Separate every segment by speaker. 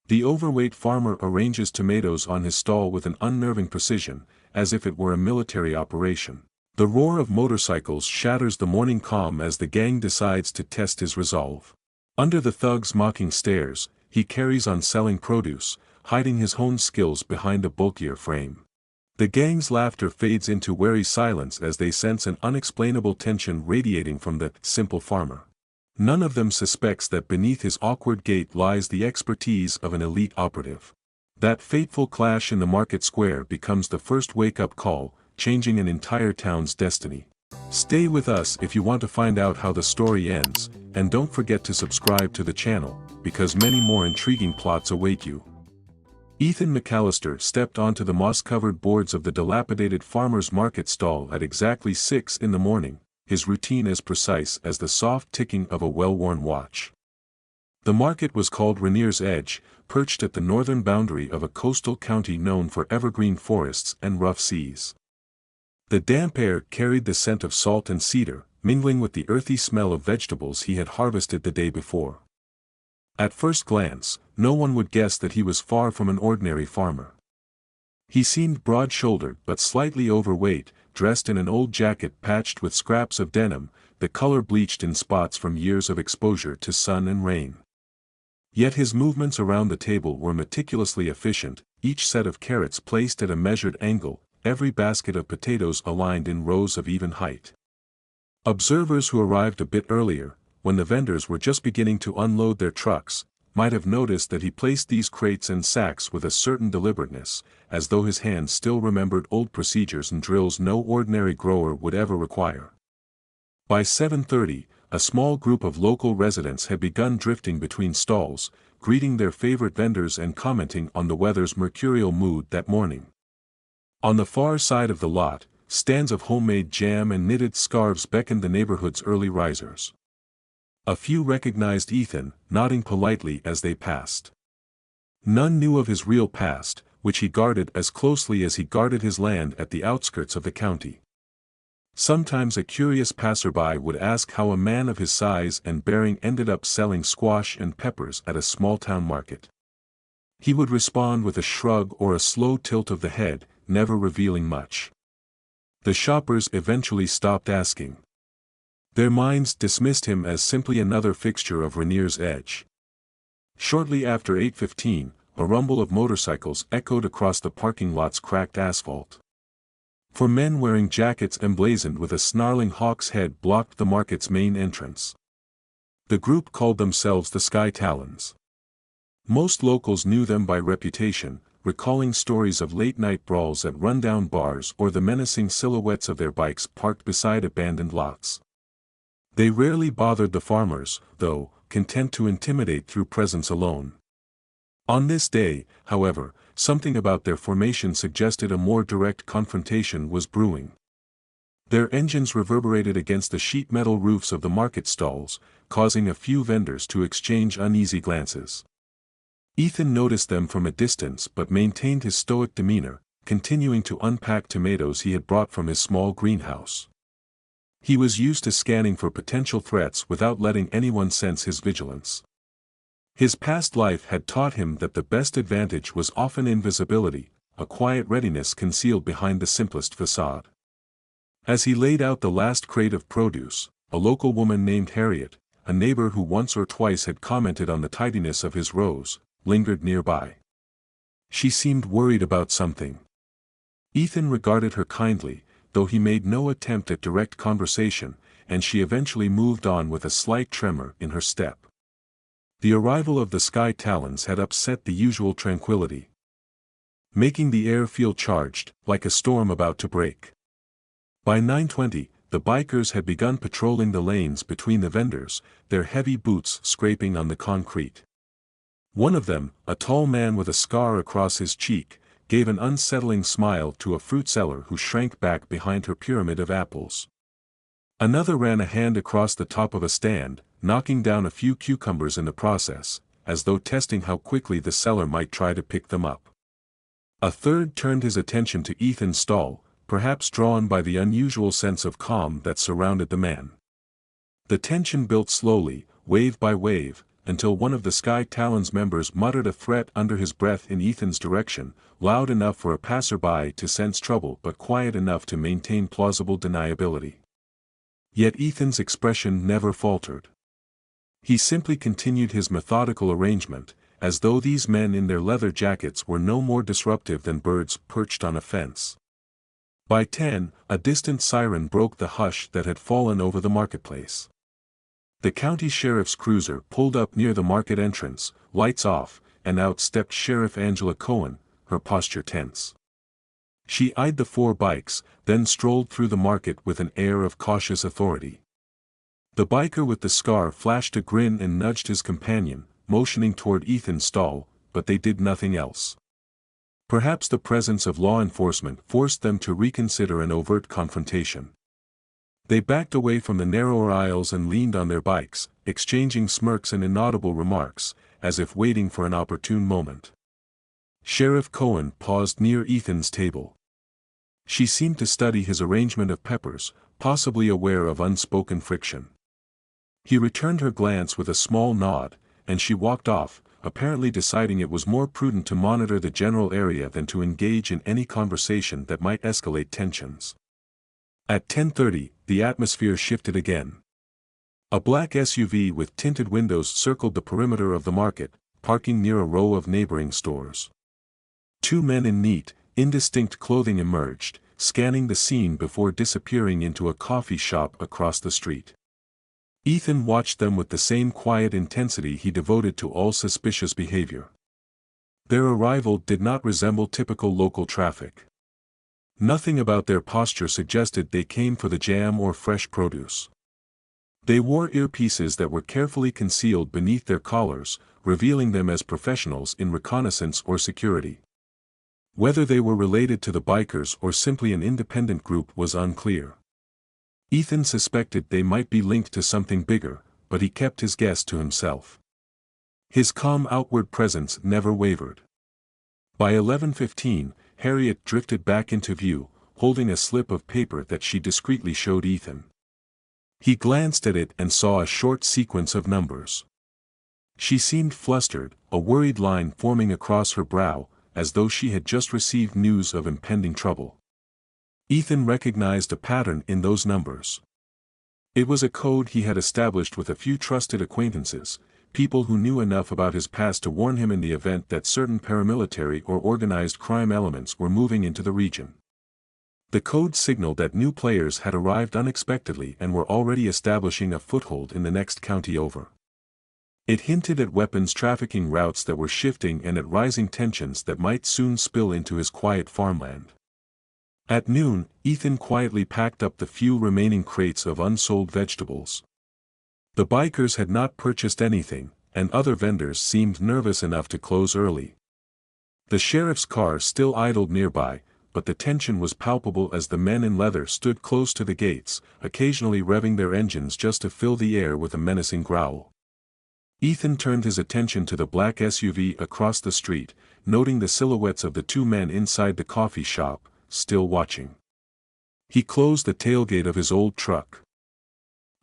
Speaker 1: The overweight farmer arranges tomatoes on his stall with an unnerving precision, as if it were a military operation. The roar of motorcycles shatters the morning calm as the gang decides to test his resolve. Under the thug's mocking stares, he carries on selling produce, hiding his honed skills behind a bulkier frame. The gang's laughter fades into wary silence as they sense an unexplainable tension radiating from the simple farmer. None of them suspects that beneath his awkward gait lies the expertise of an elite operative. That fateful clash in the market square becomes the first wake-up call, changing an entire town's destiny. Stay with us if you want to find out how the story ends, and don't forget to subscribe to the channel, because many more intriguing plots await you. Ethan McAllister stepped onto the moss-covered boards of the dilapidated farmer's market stall at exactly 6 in the morning, his routine as precise as the soft ticking of a well-worn watch. The market was called Rainier's Edge, perched at the northern boundary of a coastal county known for evergreen forests and rough seas. The damp air carried the scent of salt and cedar, mingling with the earthy smell of vegetables he had harvested the day before. At first glance, no one would guess that he was far from an ordinary farmer. He seemed broad-shouldered but slightly overweight, dressed in an old jacket patched with scraps of denim, the color bleached in spots from years of exposure to sun and rain. Yet his movements around the table were meticulously efficient, each set of carrots placed at a measured angle, every basket of potatoes aligned in rows of even height. Observers who arrived a bit earlier, when the vendors were just beginning to unload their trucks, might have noticed that he placed these crates and sacks with a certain deliberateness, as though his hands still remembered old procedures and drills no ordinary grower would ever require. By 7:30, a small group of local residents had begun drifting between stalls, greeting their favorite vendors and commenting on the weather's mercurial mood that morning. On the far side of the lot, stands of homemade jam and knitted scarves beckoned the neighborhood's early risers. A few recognized Ethan, nodding politely as they passed. None knew of his real past, which he guarded as closely as he guarded his land at the outskirts of the county. Sometimes a curious passerby would ask how a man of his size and bearing ended up selling squash and peppers at a small-town market. He would respond with a shrug or a slow tilt of the head, never revealing much. The shoppers eventually stopped asking. Their minds dismissed him as simply another fixture of Rainier's Edge. Shortly after 8:15, a rumble of motorcycles echoed across the parking lot's cracked asphalt. Four men wearing jackets emblazoned with a snarling hawk's head blocked the market's main entrance. The group called themselves the Sky Talons. Most locals knew them by reputation, recalling stories of late-night brawls at rundown bars or the menacing silhouettes of their bikes parked beside abandoned lots. They rarely bothered the farmers, though, content to intimidate through presence alone. On this day, however, something about their formation suggested a more direct confrontation was brewing. Their engines reverberated against the sheet metal roofs of the market stalls, causing a few vendors to exchange uneasy glances. Ethan noticed them from a distance but maintained his stoic demeanor, continuing to unpack tomatoes he had brought from his small greenhouse. He was used to scanning for potential threats without letting anyone sense his vigilance. His past life had taught him that the best advantage was often invisibility, a quiet readiness concealed behind the simplest facade. As he laid out the last crate of produce, a local woman named Harriet, a neighbor who once or twice had commented on the tidiness of his rows, lingered nearby. She seemed worried about something. Ethan regarded her kindly, though he made no attempt at direct conversation, and she eventually moved on with a slight tremor in her step. The arrival of the Sky Talons had upset the usual tranquility, making the air feel charged, like a storm about to break. By 9:20, the bikers had begun patrolling the lanes between the vendors, their heavy boots scraping on the concrete. One of them, a tall man with a scar across his cheek, gave an unsettling smile to a fruit seller who shrank back behind her pyramid of apples. Another ran a hand across the top of a stand, knocking down a few cucumbers in the process, as though testing how quickly the seller might try to pick them up. A third turned his attention to Ethan's stall, perhaps drawn by the unusual sense of calm that surrounded the man. The tension built slowly, wave by wave, until one of the Sky Talon's members muttered a threat under his breath in Ethan's direction, loud enough for a passerby to sense trouble but quiet enough to maintain plausible deniability. Yet Ethan's expression never faltered. He simply continued his methodical arrangement, as though these men in their leather jackets were no more disruptive than birds perched on a fence. By 10, a distant siren broke the hush that had fallen over the marketplace. The county sheriff's cruiser pulled up near the market entrance, lights off, and out stepped Sheriff Angela Cohen, her posture tense. She eyed the 4 bikes, then strolled through the market with an air of cautious authority. The biker with the scar flashed a grin and nudged his companion, motioning toward Ethan's stall, but they did nothing else. Perhaps the presence of law enforcement forced them to reconsider an overt confrontation. They backed away from the narrower aisles and leaned on their bikes, exchanging smirks and inaudible remarks, as if waiting for an opportune moment. Sheriff Cohen paused near Ethan's table. She seemed to study his arrangement of peppers, possibly aware of unspoken friction. He returned her glance with a small nod, and she walked off, apparently deciding it was more prudent to monitor the general area than to engage in any conversation that might escalate tensions. At 10:30, the atmosphere shifted again. A black SUV with tinted windows circled the perimeter of the market, parking near a row of neighboring stores. 2 men in neat, indistinct clothing emerged, scanning the scene before disappearing into a coffee shop across the street. Ethan watched them with the same quiet intensity he devoted to all suspicious behavior. Their arrival did not resemble typical local traffic. Nothing about their posture suggested they came for the jam or fresh produce. They wore earpieces that were carefully concealed beneath their collars, revealing them as professionals in reconnaissance or security. Whether they were related to the bikers or simply an independent group was unclear. Ethan suspected they might be linked to something bigger, but he kept his guess to himself. His calm outward presence never wavered. By 11:15, Harriet drifted back into view, holding a slip of paper that she discreetly showed Ethan. He glanced at it and saw a short sequence of numbers. She seemed flustered, a worried line forming across her brow, as though she had just received news of impending trouble. Ethan recognized a pattern in those numbers. It was a code he had established with a few trusted acquaintances, people who knew enough about his past to warn him in the event that certain paramilitary or organized crime elements were moving into the region. The code signaled that new players had arrived unexpectedly and were already establishing a foothold in the next county over. It hinted at weapons trafficking routes that were shifting and at rising tensions that might soon spill into his quiet farmland. At noon, Ethan quietly packed up the few remaining crates of unsold vegetables. The bikers had not purchased anything, and other vendors seemed nervous enough to close early. The sheriff's car still idled nearby, but the tension was palpable as the men in leather stood close to the gates, occasionally revving their engines just to fill the air with a menacing growl. Ethan turned his attention to the black SUV across the street, noting the silhouettes of the 2 men inside the coffee shop, still watching. He closed the tailgate of his old truck.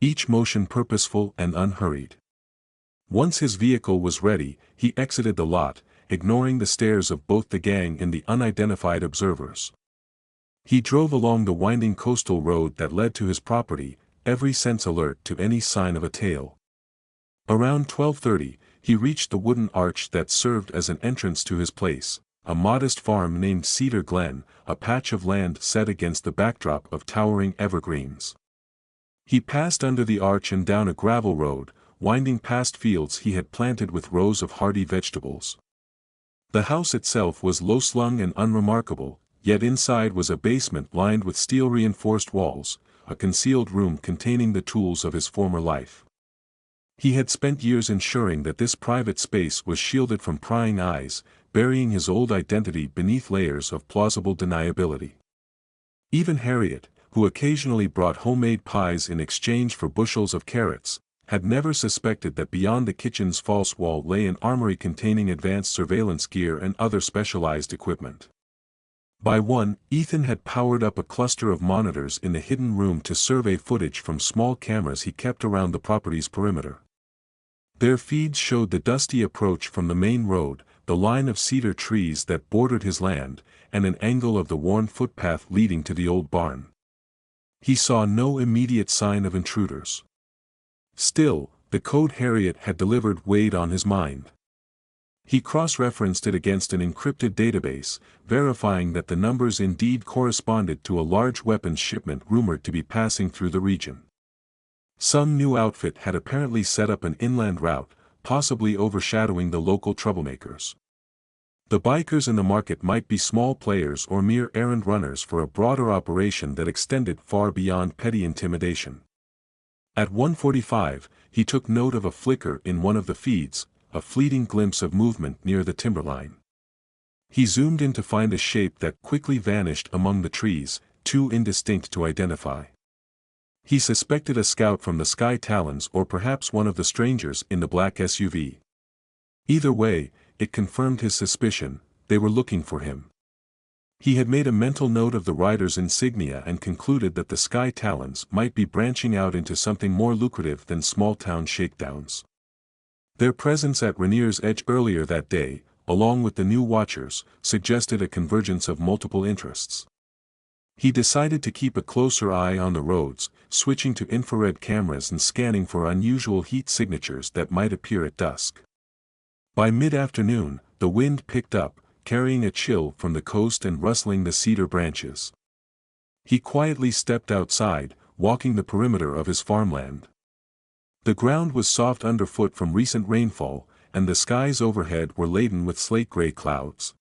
Speaker 1: Each motion purposeful and unhurried. Once his vehicle was ready, he exited the lot, ignoring the stares of both the gang and the unidentified observers. He drove along the winding coastal road that led to his property, every sense alert to any sign of a tail. Around 12:30, he reached the wooden arch that served as an entrance to his place, a modest farm named Cedar Glen, a patch of land set against the backdrop of towering evergreens. He passed under the arch and down a gravel road, winding past fields he had planted with rows of hardy vegetables. The house itself was low-slung and unremarkable, yet inside was a basement lined with steel-reinforced walls, a concealed room containing the tools of his former life. He had spent years ensuring that this private space was shielded from prying eyes, burying his old identity beneath layers of plausible deniability. Even Harriet, who occasionally brought homemade pies in exchange for bushels of carrots, had never suspected that beyond the kitchen's false wall lay an armory containing advanced surveillance gear and other specialized equipment. By 1, Ethan had powered up a cluster of monitors in the hidden room to survey footage from small cameras he kept around the property's perimeter. Their feeds showed the dusty approach from the main road, the line of cedar trees that bordered his land, and an angle of the worn footpath leading to the old barn. He saw no immediate sign of intruders. Still, the code Harriet had delivered weighed on his mind. He cross-referenced it against an encrypted database, verifying that the numbers indeed corresponded to a large weapons shipment rumored to be passing through the region. Some new outfit had apparently set up an inland route, possibly overshadowing the local troublemakers. The bikers in the market might be small players or mere errand runners for a broader operation that extended far beyond petty intimidation. At 1:45, he took note of a flicker in one of the feeds, a fleeting glimpse of movement near the timberline. He zoomed in to find a shape that quickly vanished among the trees, too indistinct to identify. He suspected a scout from the Sky Talons or perhaps one of the strangers in the black SUV. Either way, it confirmed his suspicion, they were looking for him. He had made a mental note of the rider's insignia and concluded that the Sky Talons might be branching out into something more lucrative than small-town shakedowns. Their presence at Rainier's Edge earlier that day, along with the new watchers, suggested a convergence of multiple interests. He decided to keep a closer eye on the roads, switching to infrared cameras and scanning for unusual heat signatures that might appear at dusk. By mid-afternoon, the wind picked up, carrying a chill from the coast and rustling the cedar branches. He quietly stepped outside, walking the perimeter of his farmland. The ground was soft underfoot from recent rainfall, and the skies overhead were laden with slate-gray clouds.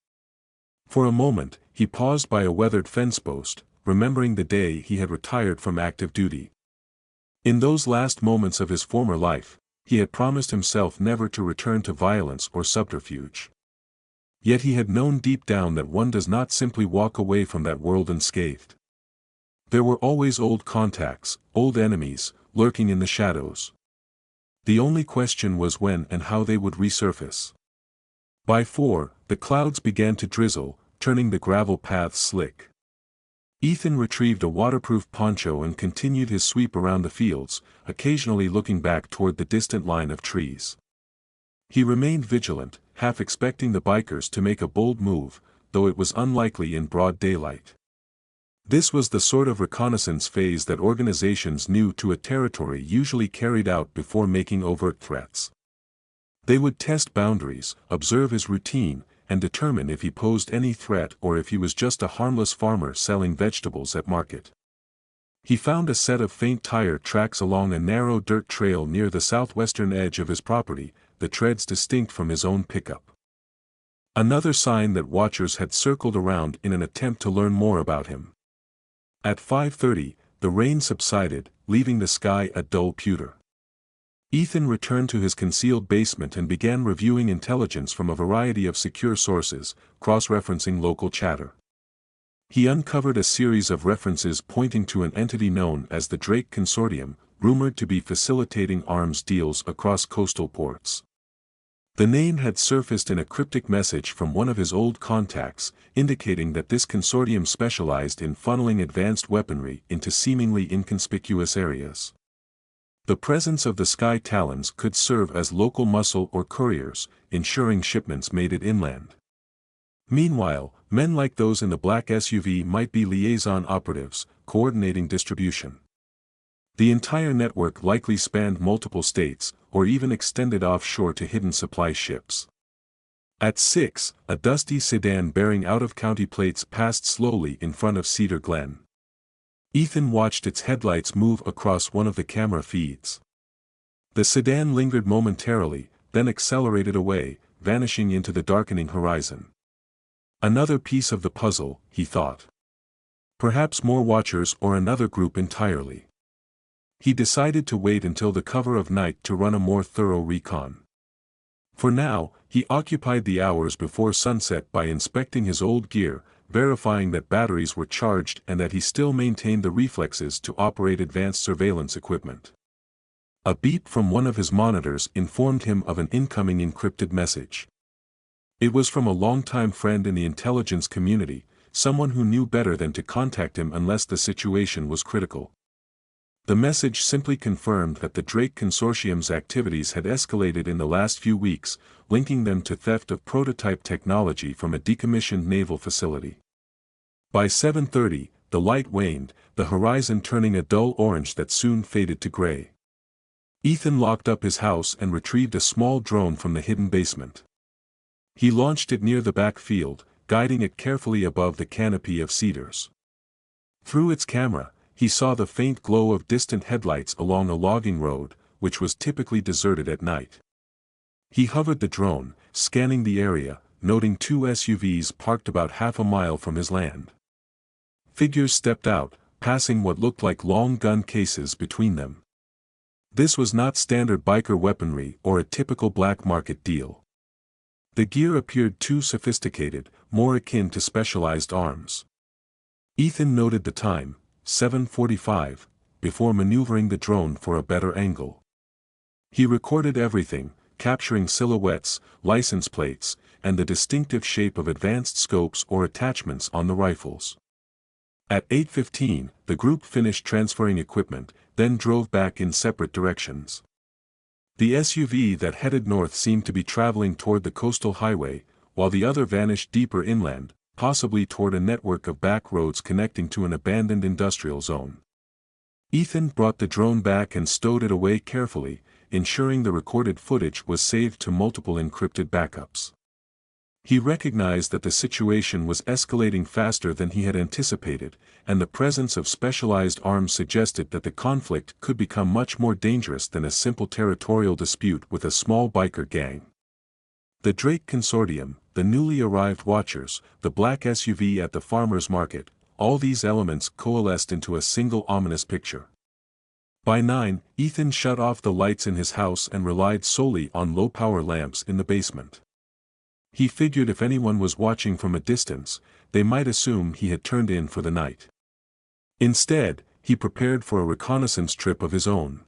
Speaker 1: For a moment, he paused by a weathered fence post, remembering the day he had retired from active duty. In those last moments of his former life, he had promised himself never to return to violence or subterfuge. Yet he had known deep down that one does not simply walk away from that world unscathed. There were always old contacts, old enemies, lurking in the shadows. The only question was when and how they would resurface. By 4, the clouds began to drizzle, turning the gravel paths slick. Ethan retrieved a waterproof poncho and continued his sweep around the fields, occasionally looking back toward the distant line of trees. He remained vigilant, half expecting the bikers to make a bold move, though it was unlikely in broad daylight. This was the sort of reconnaissance phase that organizations new to a territory usually carried out before making overt threats. They would test boundaries, observe his routine, and determine if he posed any threat or if he was just a harmless farmer selling vegetables at market. He found a set of faint tire tracks along a narrow dirt trail near the southwestern edge of his property, the treads distinct from his own pickup. Another sign that watchers had circled around in an attempt to learn more about him. At 5:30, the rain subsided, leaving the sky a dull pewter. Ethan returned to his concealed basement and began reviewing intelligence from a variety of secure sources, cross-referencing local chatter. He uncovered a series of references pointing to an entity known as the Drake Consortium, rumored to be facilitating arms deals across coastal ports. The name had surfaced in a cryptic message from one of his old contacts, indicating that this consortium specialized in funneling advanced weaponry into seemingly inconspicuous areas. The presence of the Sky Talons could serve as local muscle or couriers, ensuring shipments made it inland. Meanwhile, men like those in the black SUV might be liaison operatives, coordinating distribution. The entire network likely spanned multiple states, or even extended offshore to hidden supply ships. At 6, a dusty sedan bearing out-of-county plates passed slowly in front of Cedar Glen. Ethan watched its headlights move across one of the camera feeds. The sedan lingered momentarily, then accelerated away, vanishing into the darkening horizon. Another piece of the puzzle, he thought. Perhaps more watchers or another group entirely. He decided to wait until the cover of night to run a more thorough recon. For now, he occupied the hours before sunset by inspecting his old gear, verifying that batteries were charged and that he still maintained the reflexes to operate advanced surveillance equipment. A beep from one of his monitors informed him of an incoming encrypted message. It was from a longtime friend in the intelligence community, someone who knew better than to contact him unless the situation was critical. The message simply confirmed that the Drake Consortium's activities had escalated in the last few weeks, linking them to theft of prototype technology from a decommissioned naval facility. By 7:30, the light waned, the horizon turning a dull orange that soon faded to gray. Ethan locked up his house and retrieved a small drone from the hidden basement. He launched it near the back field, guiding it carefully above the canopy of cedars. Through its camera, he saw the faint glow of distant headlights along a logging road, which was typically deserted at night. He hovered the drone, scanning the area, noting 2 SUVs parked about half a mile from his land. Figures stepped out, passing what looked like long gun cases between them. This was not standard biker weaponry or a typical black market deal. The gear appeared too sophisticated, more akin to specialized arms. Ethan noted the time, 7:45, before maneuvering the drone for a better angle. He recorded everything, capturing silhouettes, license plates, and the distinctive shape of advanced scopes or attachments on the rifles. At 8:15, the group finished transferring equipment, then drove back in separate directions. The SUV that headed north seemed to be traveling toward the coastal highway, while the other vanished deeper inland, possibly toward a network of back roads connecting to an abandoned industrial zone. Ethan brought the drone back and stowed it away carefully, ensuring the recorded footage was saved to multiple encrypted backups. He recognized that the situation was escalating faster than he had anticipated, and the presence of specialized arms suggested that the conflict could become much more dangerous than a simple territorial dispute with a small biker gang. The Drake Consortium, the newly arrived Watchers, the black SUV at the farmer's market, all these elements coalesced into a single ominous picture. By 9, Ethan shut off the lights in his house and relied solely on low-power lamps in the basement. He figured if anyone was watching from a distance, they might assume he had turned in for the night. Instead, he prepared for a reconnaissance trip of his own.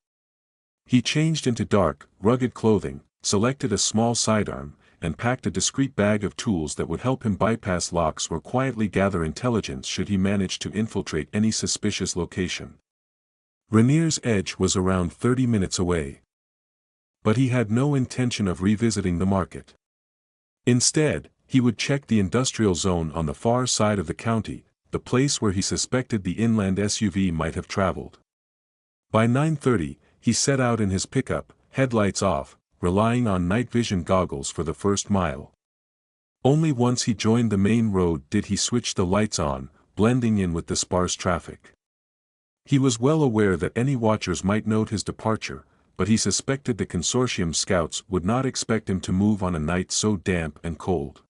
Speaker 1: He changed into dark, rugged clothing, selected a small sidearm, and packed a discreet bag of tools that would help him bypass locks or quietly gather intelligence should he manage to infiltrate any suspicious location. Rainier's Edge was around 30 minutes away. But he had no intention of revisiting the market. Instead, he would check the industrial zone on the far side of the county, the place where he suspected the inland SUV might have traveled. By 9:30, he set out in his pickup, headlights off, relying on night vision goggles for the first mile. Only once he joined the main road did he switch the lights on, blending in with the sparse traffic. He was well aware that any watchers might note his departure, but he suspected the consortium scouts would not expect him to move on a night so damp and cold.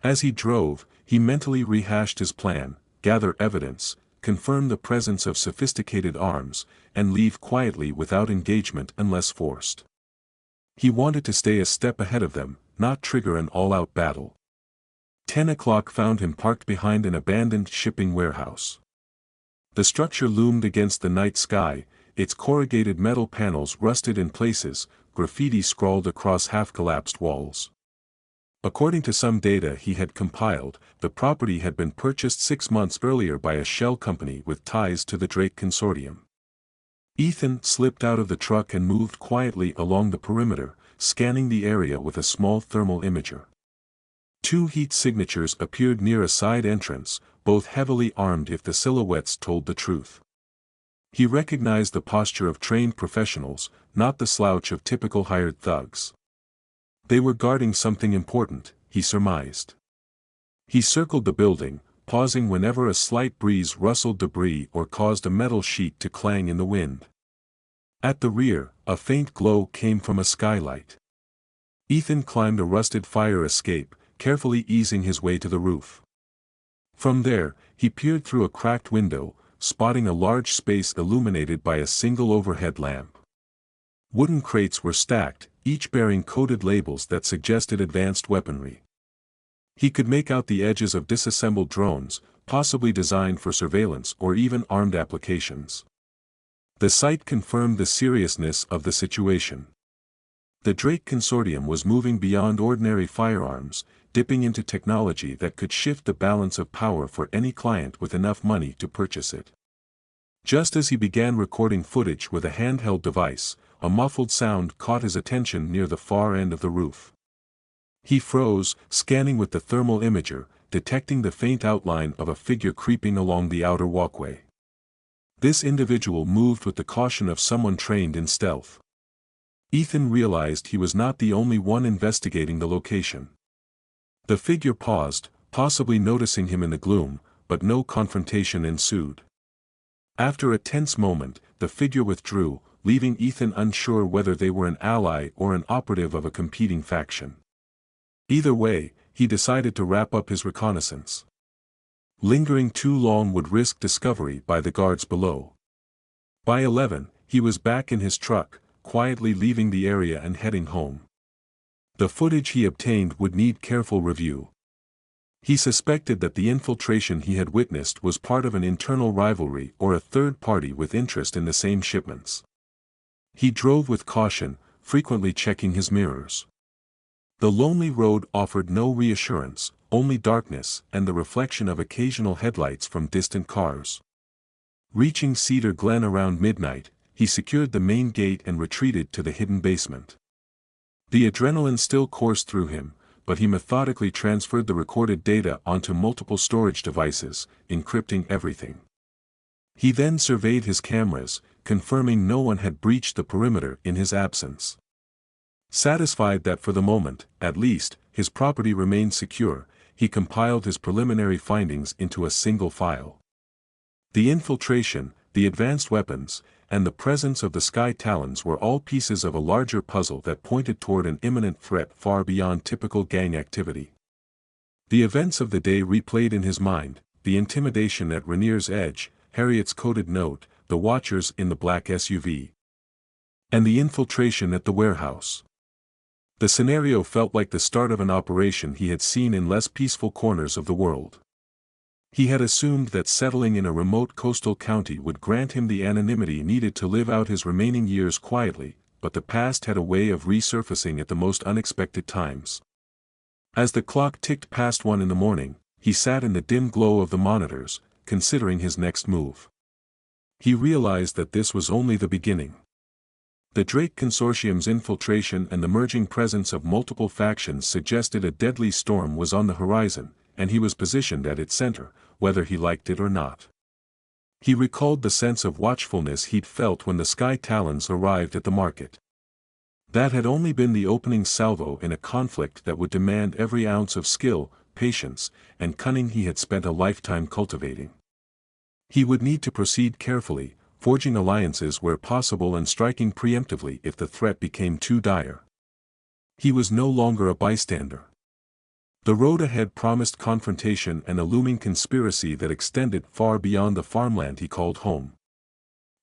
Speaker 1: As he drove, he mentally rehashed his plan: gather evidence, confirm the presence of sophisticated arms, and leave quietly without engagement unless forced. He wanted to stay a step ahead of them, not trigger an all-out battle. 10 o'clock found him parked behind an abandoned shipping warehouse. The structure loomed against the night sky, its corrugated metal panels rusted in places, graffiti scrawled across half-collapsed walls. According to some data he had compiled, the property had been purchased 6 months earlier by a shell company with ties to the Drake Consortium. Ethan slipped out of the truck and moved quietly along the perimeter, scanning the area with a small thermal imager. 2 heat signatures appeared near a side entrance, both heavily armed if the silhouettes told the truth. He recognized the posture of trained professionals, not the slouch of typical hired thugs. They were guarding something important, he surmised. He circled the building, pausing whenever a slight breeze rustled debris or caused a metal sheet to clang in the wind. At the rear, a faint glow came from a skylight. Ethan climbed a rusted fire escape, carefully easing his way to the roof. From there, he peered through a cracked window, spotting a large space illuminated by a single overhead lamp. Wooden crates were stacked, each bearing coded labels that suggested advanced weaponry. He could make out the edges of disassembled drones, possibly designed for surveillance or even armed applications. The sight confirmed the seriousness of the situation. The Drake Consortium was moving beyond ordinary firearms, dipping into technology that could shift the balance of power for any client with enough money to purchase it. Just as he began recording footage with a handheld device, a muffled sound caught his attention near the far end of the roof. He froze, scanning with the thermal imager, detecting the faint outline of a figure creeping along the outer walkway. This individual moved with the caution of someone trained in stealth. Ethan realized he was not the only one investigating the location. The figure paused, possibly noticing him in the gloom, but no confrontation ensued. After a tense moment, the figure withdrew, leaving Ethan unsure whether they were an ally or an operative of a competing faction. Either way, he decided to wrap up his reconnaissance. Lingering too long would risk discovery by the guards below. By 11, he was back in his truck, quietly leaving the area and heading home. The footage he obtained would need careful review. He suspected that the infiltration he had witnessed was part of an internal rivalry or a third party with interest in the same shipments. He drove with caution, frequently checking his mirrors. The lonely road offered no reassurance, only darkness and the reflection of occasional headlights from distant cars. Reaching Cedar Glen around midnight, he secured the main gate and retreated to the hidden basement. The adrenaline still coursed through him, but he methodically transferred the recorded data onto multiple storage devices, encrypting everything. He then surveyed his cameras, confirming no one had breached the perimeter in his absence. Satisfied that for the moment, at least, his property remained secure, he compiled his preliminary findings into a single file. The infiltration, the advanced weapons, and the presence of the Sky Talons were all pieces of a larger puzzle that pointed toward an imminent threat far beyond typical gang activity. The events of the day replayed in his mind, the intimidation at Rainier's Edge, Harriet's coded note, the watchers in the black SUV, and the infiltration at the warehouse. The scenario felt like the start of an operation he had seen in less peaceful corners of the world. He had assumed that settling in a remote coastal county would grant him the anonymity needed to live out his remaining years quietly, but the past had a way of resurfacing at the most unexpected times. As the clock ticked past 1 in the morning, he sat in the dim glow of the monitors, considering his next move. He realized that this was only the beginning. The Drake Consortium's infiltration and the merging presence of multiple factions suggested a deadly storm was on the horizon, and he was positioned at its center, whether he liked it or not. He recalled the sense of watchfulness he'd felt when the Sky Talons arrived at the market. That had only been the opening salvo in a conflict that would demand every ounce of skill, patience, and cunning he had spent a lifetime cultivating. He would need to proceed carefully, forging alliances where possible and striking preemptively if the threat became too dire. He was no longer a bystander. The road ahead promised confrontation and a looming conspiracy that extended far beyond the farmland he called home.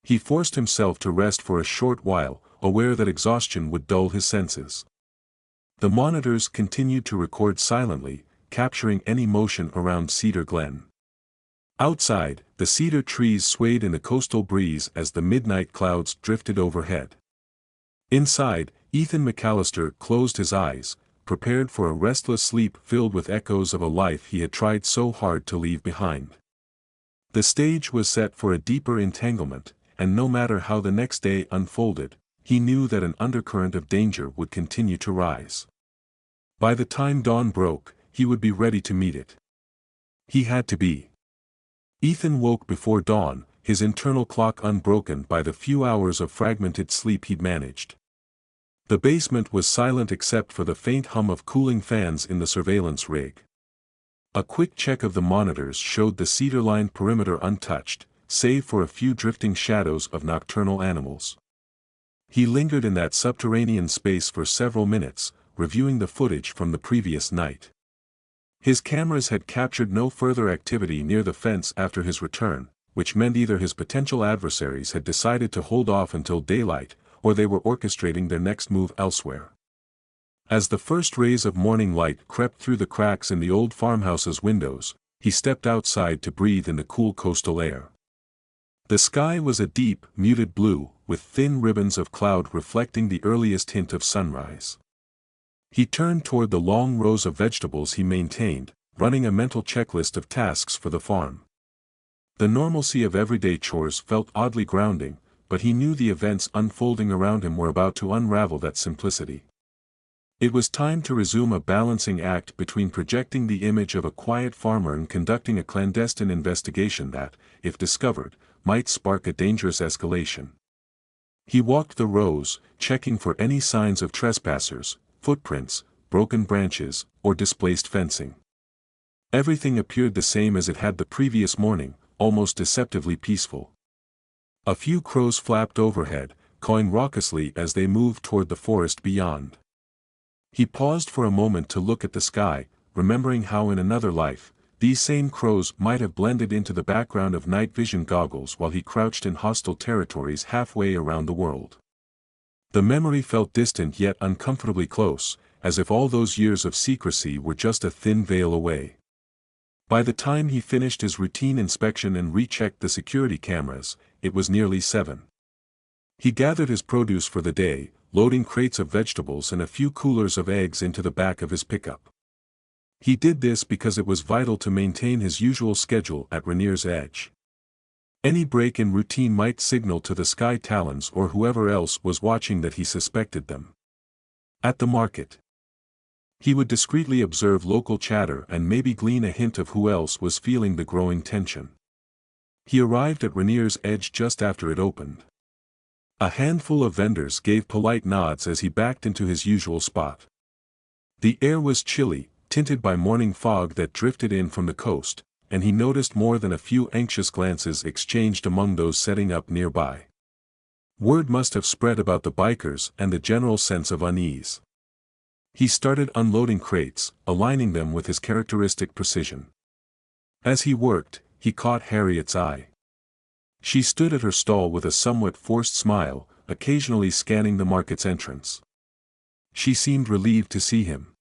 Speaker 1: He forced himself to rest for a short while, aware that exhaustion would dull his senses. The monitors continued to record silently, capturing any motion around Cedar Glen. Outside, the cedar trees swayed in the coastal breeze as the midnight clouds drifted overhead. Inside, Ethan McAllister closed his eyes, prepared for a restless sleep filled with echoes of a life he had tried so hard to leave behind. The stage was set for a deeper entanglement, and no matter how the next day unfolded, he knew that an undercurrent of danger would continue to rise. By the time dawn broke, he would be ready to meet it. He had to be. Ethan woke before dawn, his internal clock unbroken by the few hours of fragmented sleep he'd managed. The basement was silent except for the faint hum of cooling fans in the surveillance rig. A quick check of the monitors showed the cedar-lined perimeter untouched, save for a few drifting shadows of nocturnal animals. He lingered in that subterranean space for several minutes, reviewing the footage from the previous night. His cameras had captured no further activity near the fence after his return, which meant either his potential adversaries had decided to hold off until daylight, or they were orchestrating their next move elsewhere. As the first rays of morning light crept through the cracks in the old farmhouse's windows, he stepped outside to breathe in the cool coastal air. The sky was a deep, muted blue, with thin ribbons of cloud reflecting the earliest hint of sunrise. He turned toward the long rows of vegetables he maintained, running a mental checklist of tasks for the farm. The normalcy of everyday chores felt oddly grounding, but he knew the events unfolding around him were about to unravel that simplicity. It was time to resume a balancing act between projecting the image of a quiet farmer and conducting a clandestine investigation that, if discovered, might spark a dangerous escalation. He walked the rows, checking for any signs of trespassers, footprints, broken branches, or displaced fencing. Everything appeared the same as it had the previous morning, almost deceptively peaceful. A few crows flapped overhead, cawing raucously as they moved toward the forest beyond. He paused for a moment to look at the sky, remembering how in another life, these same crows might have blended into the background of night vision goggles while he crouched in hostile territories halfway around the world. The memory felt distant yet uncomfortably close, as if all those years of secrecy were just a thin veil away. By the time he finished his routine inspection and rechecked the security cameras, it was nearly 7. He gathered his produce for the day, loading crates of vegetables and a few coolers of eggs into the back of his pickup. He did this because it was vital to maintain his usual schedule at Rainier's Edge. Any break in routine might signal to the Sky Talons or whoever else was watching that he suspected them. At the market, he would discreetly observe local chatter and maybe glean a hint of who else was feeling the growing tension. He arrived at Rainier's Edge just after it opened. A handful of vendors gave polite nods as he backed into his usual spot. The air was chilly, tinted by morning fog that drifted in from the coast, and he noticed more than a few anxious glances exchanged among those setting up nearby. Word must have spread about the bikers and the general sense of unease. He started unloading crates, aligning them with his characteristic precision. As he worked, he caught Harriet's eye. She stood at her stall with a somewhat forced smile, occasionally scanning the market's entrance. She seemed relieved to see him.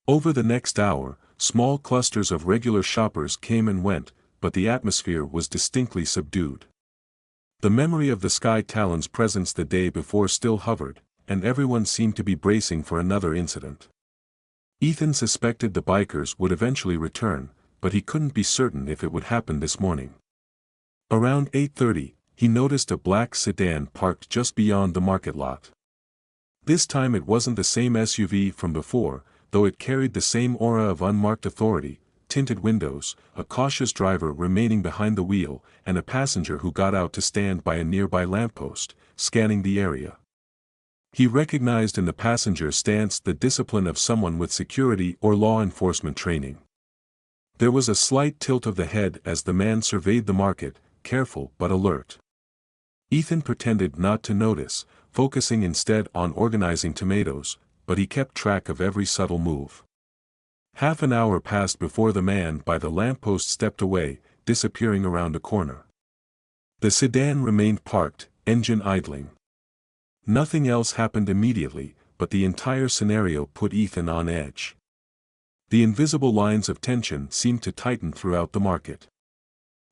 Speaker 1: Over the next hour, small clusters of regular shoppers came and went, but the atmosphere was distinctly subdued. The memory of the Sky Talon's presence the day before still hovered, and everyone seemed to be bracing for another incident. Ethan suspected the bikers would eventually return, but he couldn't be certain if it would happen this morning. Around 8:30, he noticed a black sedan parked just beyond the market lot. This time it wasn't the same SUV from before, though it carried the same aura of unmarked authority, tinted windows, a cautious driver remaining behind the wheel, and a passenger who got out to stand by a nearby lamppost, scanning the area. He recognized in the passenger's stance the discipline of someone with security or law enforcement training. There was a slight tilt of the head as the man surveyed the market, careful but alert. Ethan pretended not to notice, focusing instead on organizing tomatoes, but he kept track of every subtle move. Half an hour passed before the man by the lamppost stepped away, disappearing around a corner. The sedan remained parked, engine idling. Nothing else happened immediately, but the entire scenario put Ethan on edge. The invisible lines of tension seemed to tighten throughout the market.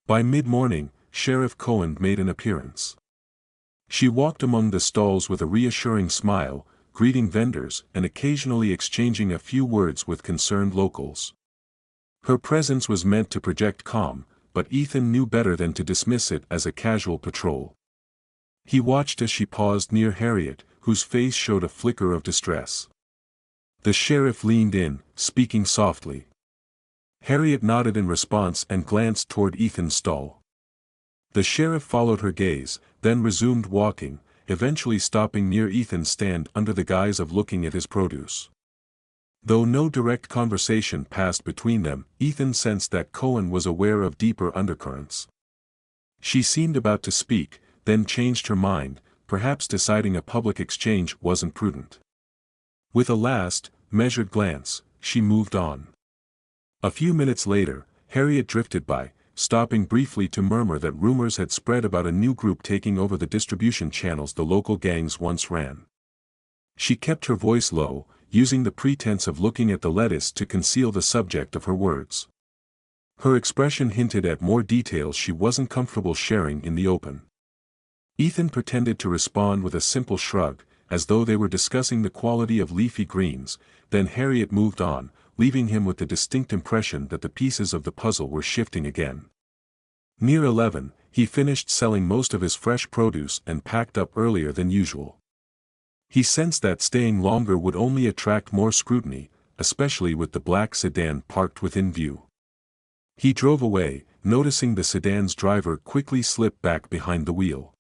Speaker 1: By mid-morning, Sheriff Cohen made an appearance. She walked among the stalls with a reassuring smile, greeting vendors and occasionally exchanging a few words with concerned locals. Her presence was meant to project calm, but Ethan knew better than to dismiss it as a casual patrol. He watched as she paused near Harriet, whose face showed a flicker of distress. The sheriff leaned in, speaking softly. Harriet nodded in response and glanced toward Ethan's stall. The sheriff followed her gaze, then resumed walking, eventually stopping near Ethan's stand under the guise of looking at his produce. Though no direct conversation passed between them, Ethan sensed that Cohen was aware of deeper undercurrents. She seemed about to speak, then changed her mind, perhaps deciding a public exchange wasn't prudent. With a last, measured glance, she moved on. A few minutes later, Harriet drifted by, stopping briefly to murmur that rumors had spread about a new group taking over the distribution channels the local gangs once ran. She kept her voice low, using the pretense of looking at the lettuce to conceal the subject of her words. Her expression hinted at more details she wasn't comfortable sharing in the open. Ethan pretended to respond with a simple shrug, as though they were discussing the quality of leafy greens, then Harriet moved on, leaving him with the distinct impression that the pieces of the puzzle were shifting again. Near 11, he finished selling most of his fresh produce and packed up earlier than usual. He sensed that staying longer would only attract more scrutiny, especially with the black sedan parked within view. He drove away, noticing the sedan's driver quickly slip back behind the wheel.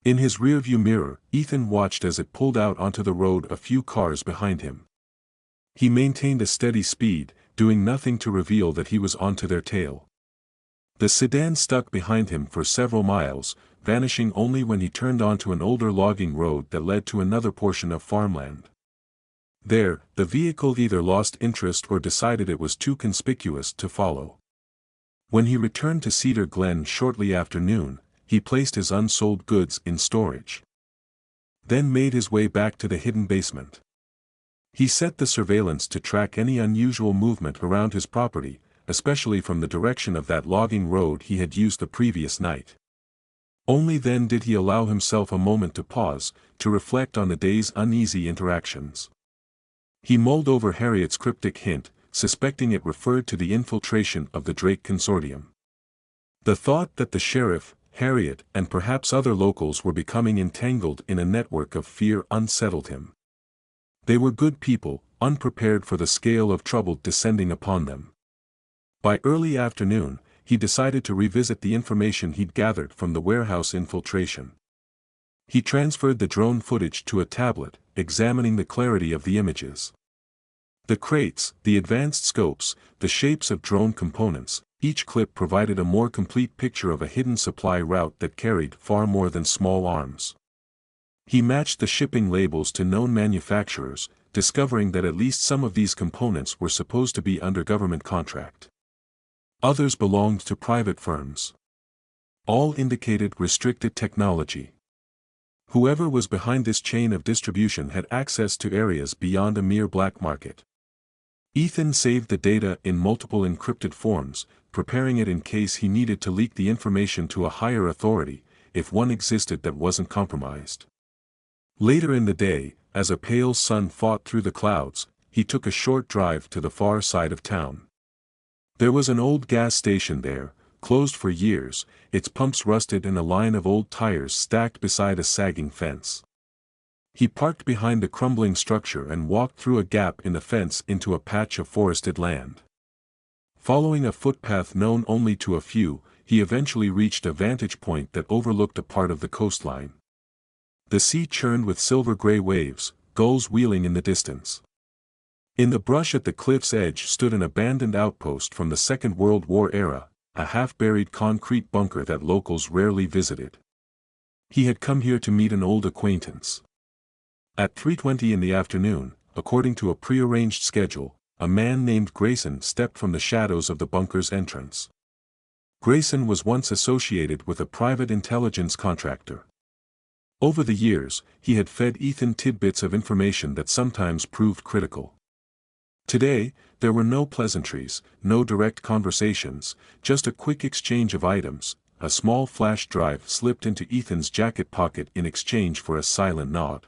Speaker 1: In his rearview mirror, Ethan watched as it pulled out onto the road a few cars behind him. He maintained a steady speed, doing nothing to reveal that he was onto their tail. The sedan stuck behind him for several miles, vanishing only when he turned onto an older logging road that led to another portion of farmland. There, the vehicle either lost interest or decided it was too conspicuous to follow. When he returned to Cedar Glen shortly after noon, he placed his unsold goods in storage. Then made his way back to the hidden basement. He set the surveillance to track any unusual movement around his property, especially from the direction of that logging road he had used the previous night. Only then did he allow himself a moment to pause, to reflect on the day's uneasy interactions. He mulled over Harriet's cryptic hint, suspecting it referred to the infiltration of the Drake Consortium. The thought that the sheriff, Harriet, and perhaps other locals were becoming entangled in a network of fear unsettled him. They were good people, unprepared for the scale of trouble descending upon them. By early afternoon, he decided to revisit the information he'd gathered from the warehouse infiltration. He transferred the drone footage to a tablet, examining the clarity of the images. The crates, the advanced scopes, the shapes of drone components, each clip provided a more complete picture of a hidden supply route that carried far more than small arms. He matched the shipping labels to known manufacturers, discovering that at least some of these components were supposed to be under government contract. Others belonged to private firms. All indicated restricted technology. Whoever was behind this chain of distribution had access to areas beyond a mere black market. Ethan saved the data in multiple encrypted forms, preparing it in case he needed to leak the information to a higher authority, if one existed that wasn't compromised. Later in the day, as a pale sun fought through the clouds, he took a short drive to the far side of town. There was an old gas station there, closed for years, its pumps rusted and a line of old tires stacked beside a sagging fence. He parked behind the crumbling structure and walked through a gap in the fence into a patch of forested land. Following a footpath known only to a few, he eventually reached a vantage point that overlooked a part of the coastline. The sea churned with silver-gray waves, gulls wheeling in the distance. In the brush at the cliff's edge stood an abandoned outpost from the Second World War era, a half-buried concrete bunker that locals rarely visited. He had come here to meet an old acquaintance. At 3:20 in the afternoon, according to a prearranged schedule, a man named Grayson stepped from the shadows of the bunker's entrance. Grayson was once associated with a private intelligence contractor. Over the years, he had fed Ethan tidbits of information that sometimes proved critical. Today, there were no pleasantries, no direct conversations, just a quick exchange of items. A small flash drive slipped into Ethan's jacket pocket in exchange for a silent nod.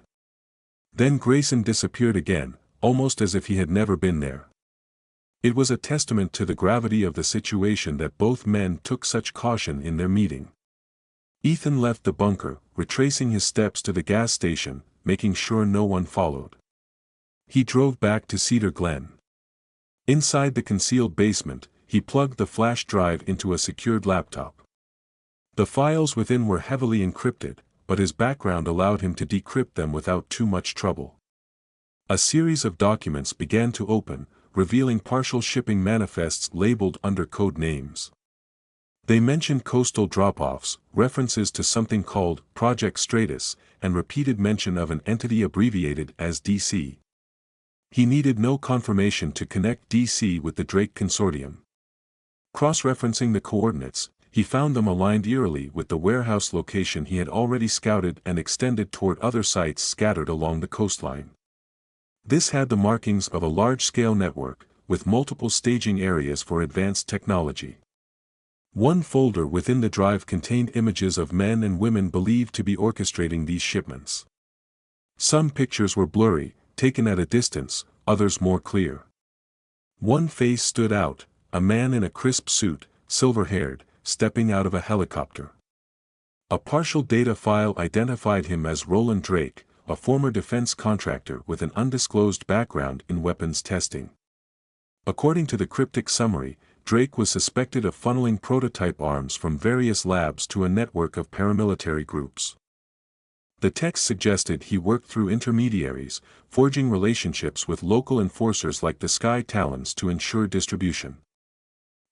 Speaker 1: Then Grayson disappeared again, almost as if he had never been there. It was a testament to the gravity of the situation that both men took such caution in their meeting. Ethan left the bunker, retracing his steps to the gas station, making sure no one followed. He drove back to Cedar Glen. Inside the concealed basement, he plugged the flash drive into a secured laptop. The files within were heavily encrypted, but his background allowed him to decrypt them without too much trouble. A series of documents began to open, revealing partial shipping manifests labeled under code names. They mentioned coastal drop-offs, references to something called Project Stratus, and repeated mention of an entity abbreviated as DC. He needed no confirmation to connect DC with the Drake Consortium. Cross-referencing the coordinates, he found them aligned eerily with the warehouse location he had already scouted and extended toward other sites scattered along the coastline. This had the markings of a large-scale network, with multiple staging areas for advanced technology. One folder within the drive contained images of men and women believed to be orchestrating these shipments. Some pictures were blurry, taken at a distance, others more clear. One face stood out, a man in a crisp suit, silver-haired, stepping out of a helicopter. A partial data file identified him as Roland Drake, a former defense contractor with an undisclosed background in weapons testing. According to the cryptic summary, Drake was suspected of funneling prototype arms from various labs to a network of paramilitary groups. The text suggested he worked through intermediaries, forging relationships with local enforcers like the Sky Talons to ensure distribution.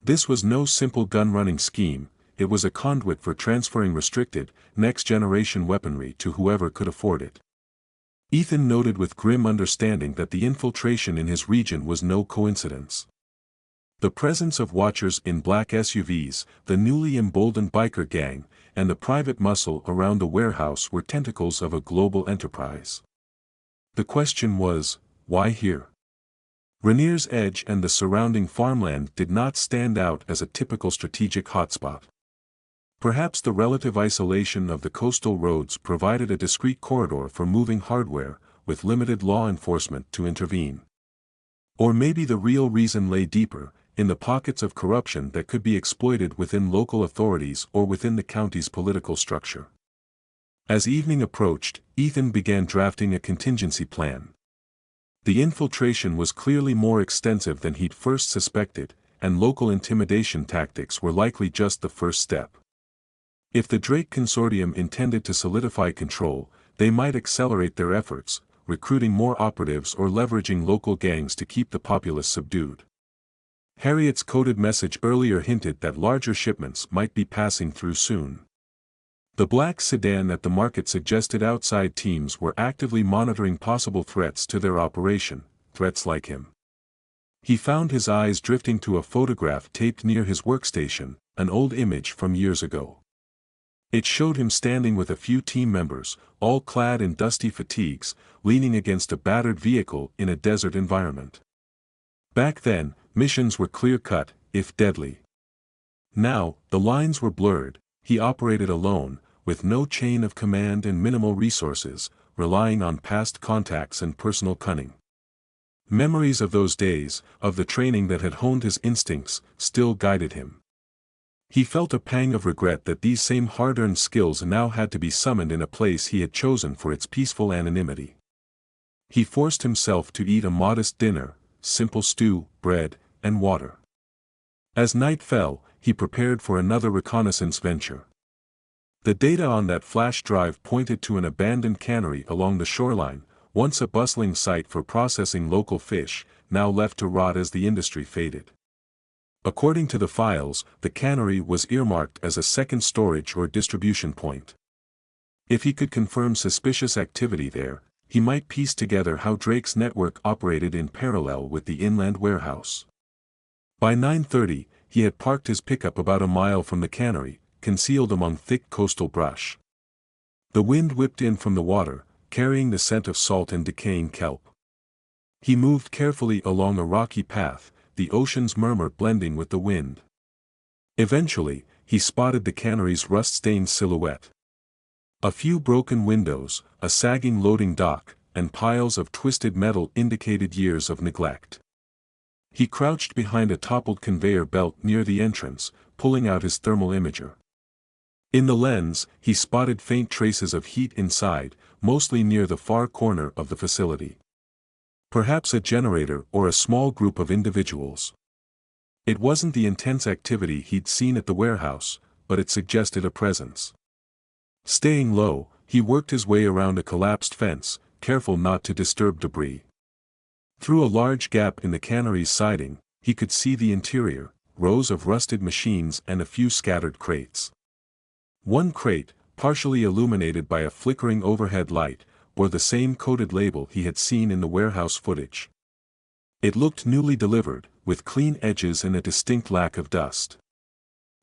Speaker 1: This was no simple gun-running scheme, it was a conduit for transferring restricted, next-generation weaponry to whoever could afford it. Ethan noted with grim understanding that the infiltration in his region was no coincidence. The presence of watchers in black SUVs, the newly emboldened biker gang, and the private muscle around the warehouse were tentacles of a global enterprise. The question was, why here? Rainier's Edge and the surrounding farmland did not stand out as a typical strategic hotspot. Perhaps the relative isolation of the coastal roads provided a discrete corridor for moving hardware, with limited law enforcement to intervene. Or maybe the real reason lay deeper, in the pockets of corruption that could be exploited within local authorities or within the county's political structure. As evening approached, Ethan began drafting a contingency plan. The infiltration was clearly more extensive than he'd first suspected, and local intimidation tactics were likely just the first step. If the Drake Consortium intended to solidify control, they might accelerate their efforts, recruiting more operatives or leveraging local gangs to keep the populace subdued. Harriet's coded message earlier hinted that larger shipments might be passing through soon. The black sedan at the market suggested outside teams were actively monitoring possible threats to their operation, threats like him. He found his eyes drifting to a photograph taped near his workstation, an old image from years ago. It showed him standing with a few team members, all clad in dusty fatigues, leaning against a battered vehicle in a desert environment. Back then, missions were clear-cut, if deadly. Now, the lines were blurred, he operated alone, with no chain of command and minimal resources, relying on past contacts and personal cunning. Memories of those days, of the training that had honed his instincts, still guided him. He felt a pang of regret that these same hard-earned skills now had to be summoned in a place he had chosen for its peaceful anonymity. He forced himself to eat a modest dinner, simple stew, bread, and water. As night fell, he prepared for another reconnaissance venture. The data on that flash drive pointed to an abandoned cannery along the shoreline, once a bustling site for processing local fish, now left to rot as the industry faded. According to the files, the cannery was earmarked as a second storage or distribution point. If he could confirm suspicious activity there, he might piece together how Drake's network operated in parallel with the inland warehouse. By 9:30, he had parked his pickup about a mile from the cannery, concealed among thick coastal brush. The wind whipped in from the water, carrying the scent of salt and decaying kelp. He moved carefully along a rocky path, the ocean's murmur blending with the wind. Eventually, he spotted the cannery's rust-stained silhouette. A few broken windows, a sagging loading dock, and piles of twisted metal indicated years of neglect. He crouched behind a toppled conveyor belt near the entrance, pulling out his thermal imager. In the lens, he spotted faint traces of heat inside, mostly near the far corner of the facility. Perhaps a generator or a small group of individuals. It wasn't the intense activity he'd seen at the warehouse, but it suggested a presence. Staying low, he worked his way around a collapsed fence, careful not to disturb debris. Through a large gap in the cannery's siding, he could see the interior, rows of rusted machines and a few scattered crates. One crate, partially illuminated by a flickering overhead light, bore the same coded label he had seen in the warehouse footage. It looked newly delivered, with clean edges and a distinct lack of dust.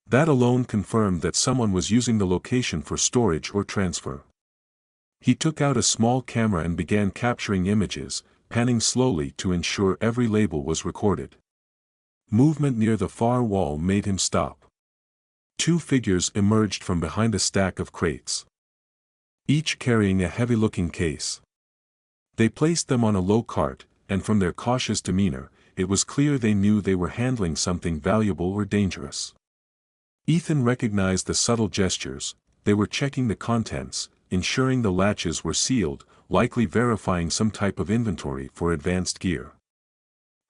Speaker 1: That alone confirmed that someone was using the location for storage or transfer. He took out a small camera and began capturing images, panning slowly to ensure every label was recorded. Movement near the far wall made him stop. Two figures emerged from behind a stack of crates, each carrying a heavy-looking case. They placed them on a low cart, and from their cautious demeanor, it was clear they knew they were handling something valuable or dangerous. Ethan recognized the subtle gestures. They were checking the contents, ensuring the latches were sealed, likely verifying some type of inventory for advanced gear.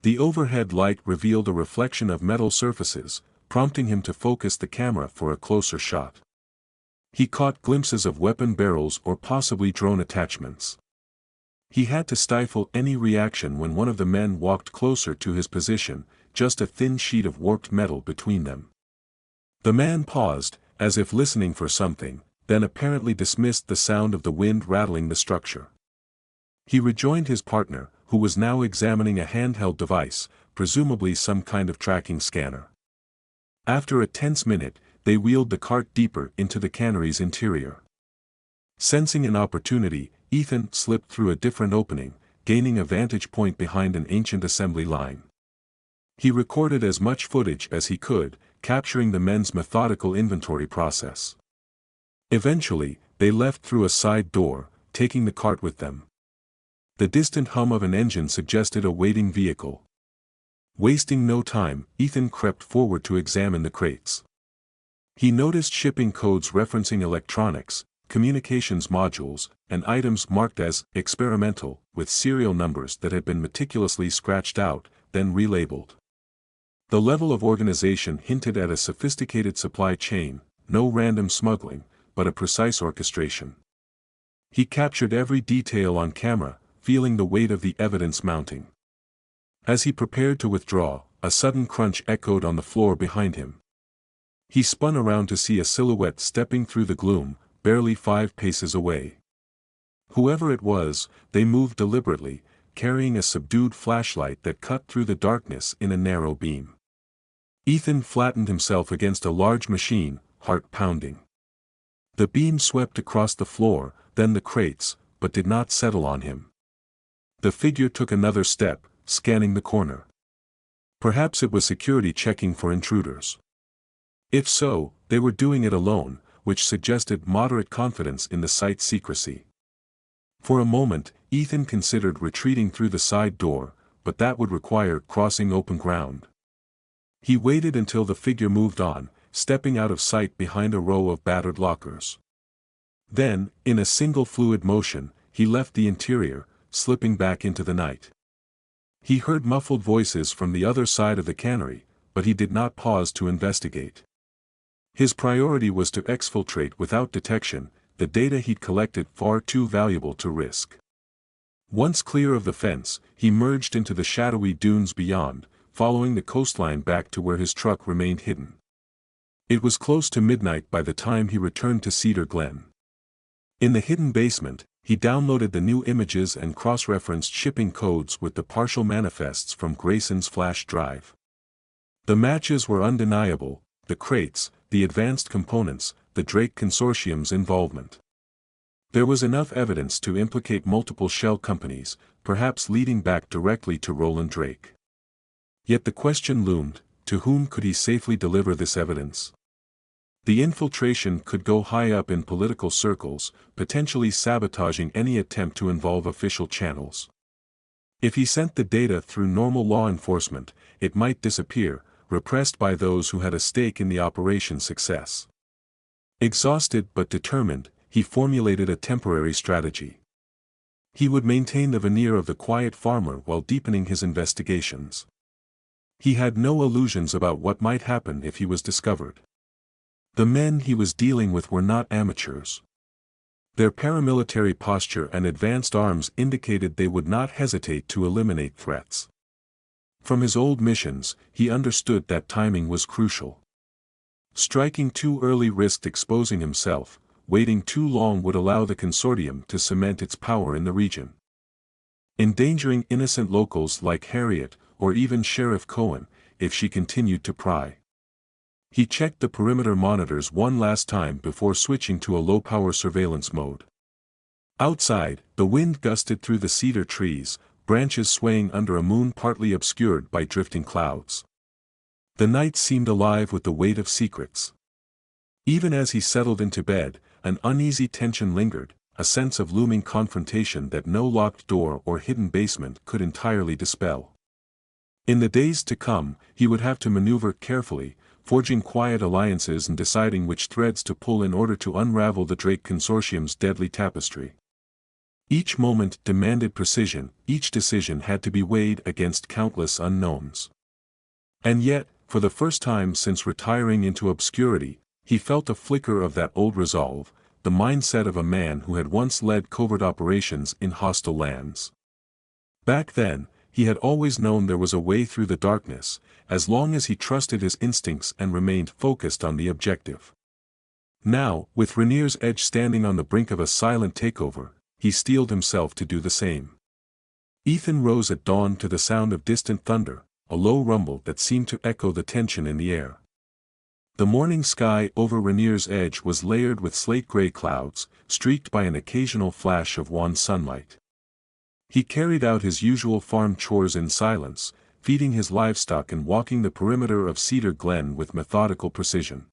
Speaker 1: The overhead light revealed a reflection of metal surfaces, prompting him to focus the camera for a closer shot. He caught glimpses of weapon barrels or possibly drone attachments. He had to stifle any reaction when one of the men walked closer to his position, just a thin sheet of warped metal between them. The man paused, as if listening for something, then apparently dismissed the sound of the wind rattling the structure. He rejoined his partner, who was now examining a handheld device, presumably some kind of tracking scanner. After a tense minute, they wheeled the cart deeper into the cannery's interior. Sensing an opportunity, Ethan slipped through a different opening, gaining a vantage point behind an ancient assembly line. He recorded as much footage as he could, capturing the men's methodical inventory process. Eventually, they left through a side door, taking the cart with them. The distant hum of an engine suggested a waiting vehicle. Wasting no time, Ethan crept forward to examine the crates. He noticed shipping codes referencing electronics, communications modules, and items marked as experimental, with serial numbers that had been meticulously scratched out, then relabeled. The level of organization hinted at a sophisticated supply chain, no random smuggling, but a precise orchestration. He captured every detail on camera, feeling the weight of the evidence mounting. As he prepared to withdraw, a sudden crunch echoed on the floor behind him. He spun around to see a silhouette stepping through the gloom, barely 5 paces away. Whoever it was, they moved deliberately, carrying a subdued flashlight that cut through the darkness in a narrow beam. Ethan flattened himself against a large machine, heart pounding. The beam swept across the floor, then the crates, but did not settle on him. The figure took another step, scanning the corner. Perhaps it was security checking for intruders. If so, they were doing it alone, which suggested moderate confidence in the site's secrecy. For a moment, Ethan considered retreating through the side door, but that would require crossing open ground. He waited until the figure moved on, stepping out of sight behind a row of battered lockers. Then, in a single fluid motion, he left the interior, slipping back into the night. He heard muffled voices from the other side of the cannery, but he did not pause to investigate. His priority was to exfiltrate without detection, the data he'd collected far too valuable to risk. Once clear of the fence, he merged into the shadowy dunes beyond, following the coastline back to where his truck remained hidden. It was close to midnight by the time he returned to Cedar Glen. In the hidden basement, he downloaded the new images and cross-referenced shipping codes with the partial manifests from Grayson's flash drive. The matches were undeniable: the crates, the advanced components, the Drake Consortium's involvement. There was enough evidence to implicate multiple shell companies, perhaps leading back directly to Roland Drake. Yet the question loomed: to whom could he safely deliver this evidence? The infiltration could go high up in political circles, potentially sabotaging any attempt to involve official channels. If he sent the data through normal law enforcement, it might disappear, repressed by those who had a stake in the operation's success. Exhausted but determined, he formulated a temporary strategy. He would maintain the veneer of the quiet farmer while deepening his investigations. He had no illusions about what might happen if he was discovered. The men he was dealing with were not amateurs. Their paramilitary posture and advanced arms indicated they would not hesitate to eliminate threats. From his old missions, he understood that timing was crucial. Striking too early risked exposing himself; waiting too long would allow the consortium to cement its power in the region. Endangering innocent locals like Harriet, or even Sheriff Cohen, if she continued to pry. He checked the perimeter monitors one last time before switching to a low-power surveillance mode. Outside, the wind gusted through the cedar trees, branches swaying under a moon partly obscured by drifting clouds. The night seemed alive with the weight of secrets. Even as he settled into bed, an uneasy tension lingered, a sense of looming confrontation that no locked door or hidden basement could entirely dispel. In the days to come, he would have to maneuver carefully, forging quiet alliances and deciding which threads to pull in order to unravel the Drake Consortium's deadly tapestry. Each moment demanded precision, each decision had to be weighed against countless unknowns. And yet, for the first time since retiring into obscurity, he felt a flicker of that old resolve, the mindset of a man who had once led covert operations in hostile lands. Back then, he had always known there was a way through the darkness, as long as he trusted his instincts and remained focused on the objective. Now, with Rainier's Edge standing on the brink of a silent takeover, he steeled himself to do the same. Ethan rose at dawn to the sound of distant thunder, a low rumble that seemed to echo the tension in the air. The morning sky over Rainier's Edge was layered with slate-gray clouds, streaked by an occasional flash of wan sunlight. He carried out his usual farm chores in silence, feeding his livestock and walking the perimeter of Cedar Glen with methodical precision.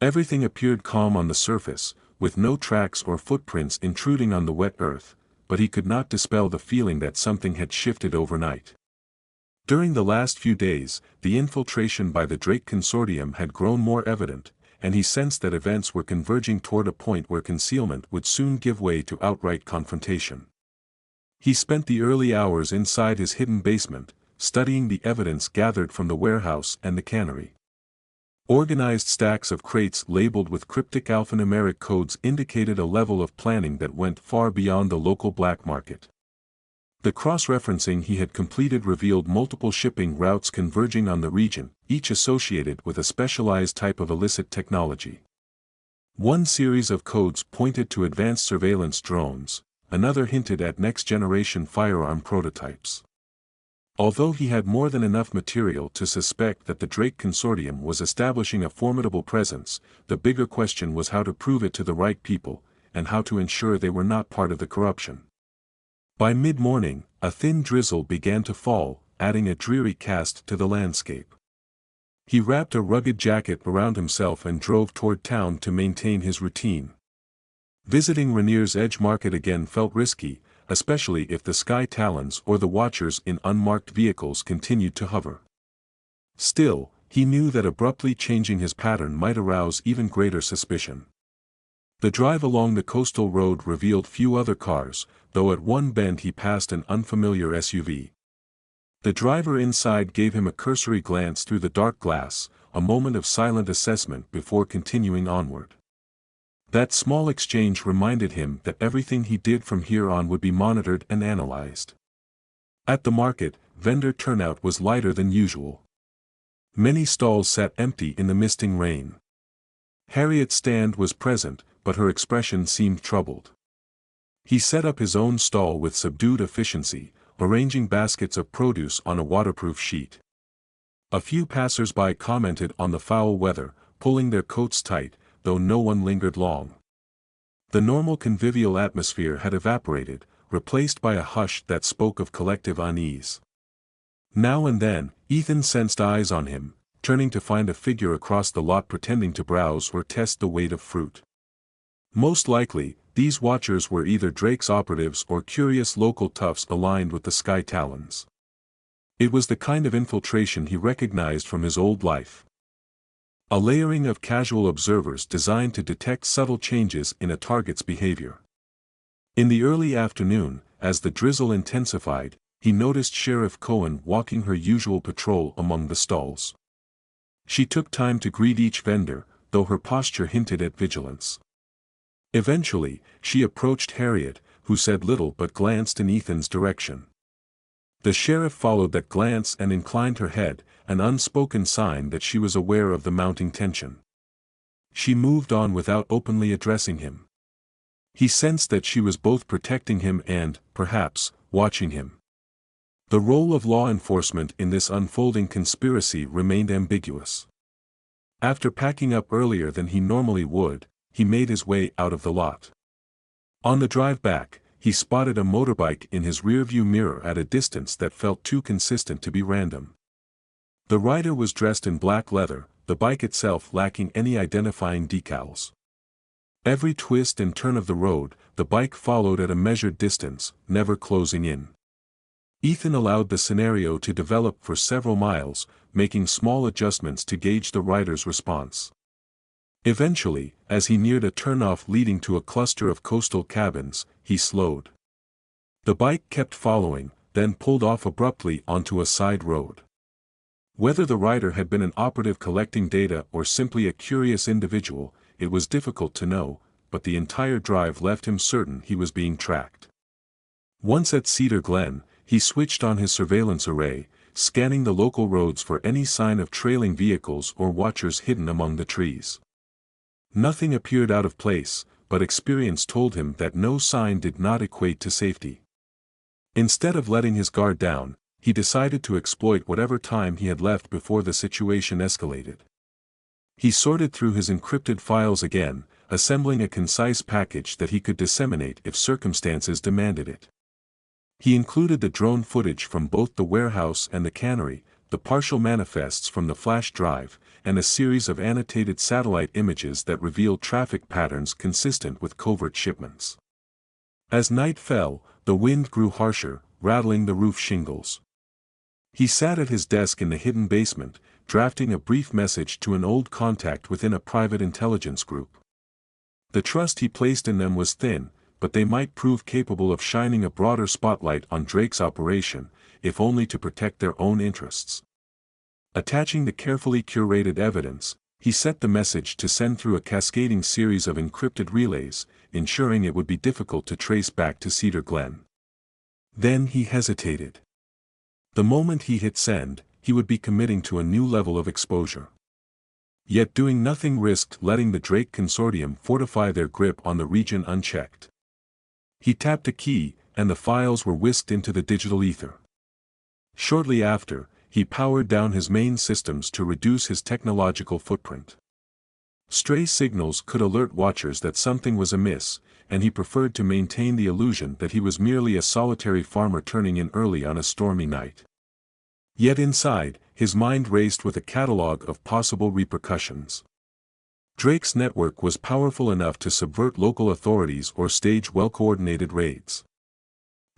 Speaker 1: Everything appeared calm on the surface, with no tracks or footprints intruding on the wet earth, but he could not dispel the feeling that something had shifted overnight. During the last few days, the infiltration by the Drake Consortium had grown more evident, and he sensed that events were converging toward a point where concealment would soon give way to outright confrontation. He spent the early hours inside his hidden basement, studying the evidence gathered from the warehouse and the cannery. Organized stacks of crates labeled with cryptic alphanumeric codes indicated a level of planning that went far beyond the local black market. The cross-referencing he had completed revealed multiple shipping routes converging on the region, each associated with a specialized type of illicit technology. One series of codes pointed to advanced surveillance drones, another hinted at next-generation firearm prototypes. Although he had more than enough material to suspect that the Drake Consortium was establishing a formidable presence, the bigger question was how to prove it to the right people, and how to ensure they were not part of the corruption. By mid-morning, a thin drizzle began to fall, adding a dreary cast to the landscape. He wrapped a rugged jacket around himself and drove toward town to maintain his routine. Visiting Rainier's Edge Market again felt risky, especially if the Sky Talons or the Watchers in unmarked vehicles continued to hover. Still, he knew that abruptly changing his pattern might arouse even greater suspicion. The drive along the coastal road revealed few other cars, though at one bend he passed an unfamiliar SUV. The driver inside gave him a cursory glance through the dark glass, a moment of silent assessment before continuing onward. That small exchange reminded him that everything he did from here on would be monitored and analyzed. At the market, vendor turnout was lighter than usual. Many stalls sat empty in the misting rain. Harriet's stand was present, but her expression seemed troubled. He set up his own stall with subdued efficiency, arranging baskets of produce on a waterproof sheet. A few passers-by commented on the foul weather, pulling their coats tight, though no one lingered long. The normal convivial atmosphere had evaporated, replaced by a hush that spoke of collective unease. Now and then, Ethan sensed eyes on him, turning to find a figure across the lot pretending to browse or test the weight of fruit. Most likely, these watchers were either Drake's operatives or curious local toughs aligned with the Sky Talons. It was the kind of infiltration he recognized from his old life. A layering of casual observers designed to detect subtle changes in a target's behavior. In the early afternoon, as the drizzle intensified, he noticed Sheriff Cohen walking her usual patrol among the stalls. She took time to greet each vendor, though her posture hinted at vigilance. Eventually, she approached Harriet, who said little but glanced in Ethan's direction. The sheriff followed that glance and inclined her head, an unspoken sign that she was aware of the mounting tension. She moved on without openly addressing him. He sensed that she was both protecting him and, perhaps, watching him. The role of law enforcement in this unfolding conspiracy remained ambiguous. After packing up earlier than he normally would, he made his way out of the lot. On the drive back, he spotted a motorbike in his rearview mirror at a distance that felt too consistent to be random. The rider was dressed in black leather, the bike itself lacking any identifying decals. Every twist and turn of the road, the bike followed at a measured distance, never closing in. Ethan allowed the scenario to develop for several miles, making small adjustments to gauge the rider's response. Eventually, as he neared a turnoff leading to a cluster of coastal cabins, he slowed. The bike kept following, then pulled off abruptly onto a side road. Whether the rider had been an operative collecting data or simply a curious individual, it was difficult to know, but the entire drive left him certain he was being tracked. Once at Cedar Glen, he switched on his surveillance array, scanning the local roads for any sign of trailing vehicles or watchers hidden among the trees. Nothing appeared out of place, but experience told him that no sign did not equate to safety. Instead of letting his guard down, he decided to exploit whatever time he had left before the situation escalated. He sorted through his encrypted files again, assembling a concise package that he could disseminate if circumstances demanded it. He included the drone footage from both the warehouse and the cannery, the partial manifests from the flash drive, and a series of annotated satellite images that revealed traffic patterns consistent with covert shipments. As night fell, the wind grew harsher, rattling the roof shingles. He sat at his desk in the hidden basement, drafting a brief message to an old contact within a private intelligence group. The trust he placed in them was thin, but they might prove capable of shining a broader spotlight on Drake's operation, if only to protect their own interests. Attaching the carefully curated evidence, he set the message to send through a cascading series of encrypted relays, ensuring it would be difficult to trace back to Cedar Glen. Then he hesitated. The moment he hit send, he would be committing to a new level of exposure. Yet doing nothing risked letting the Drake Consortium fortify their grip on the region unchecked. He tapped a key, and the files were whisked into the digital ether. Shortly after, he powered down his main systems to reduce his technological footprint. Stray signals could alert watchers that something was amiss, and he preferred to maintain the illusion that he was merely a solitary farmer turning in early on a stormy night. Yet inside, his mind raced with a catalogue of possible repercussions. Drake's network was powerful enough to subvert local authorities or stage well-coordinated raids.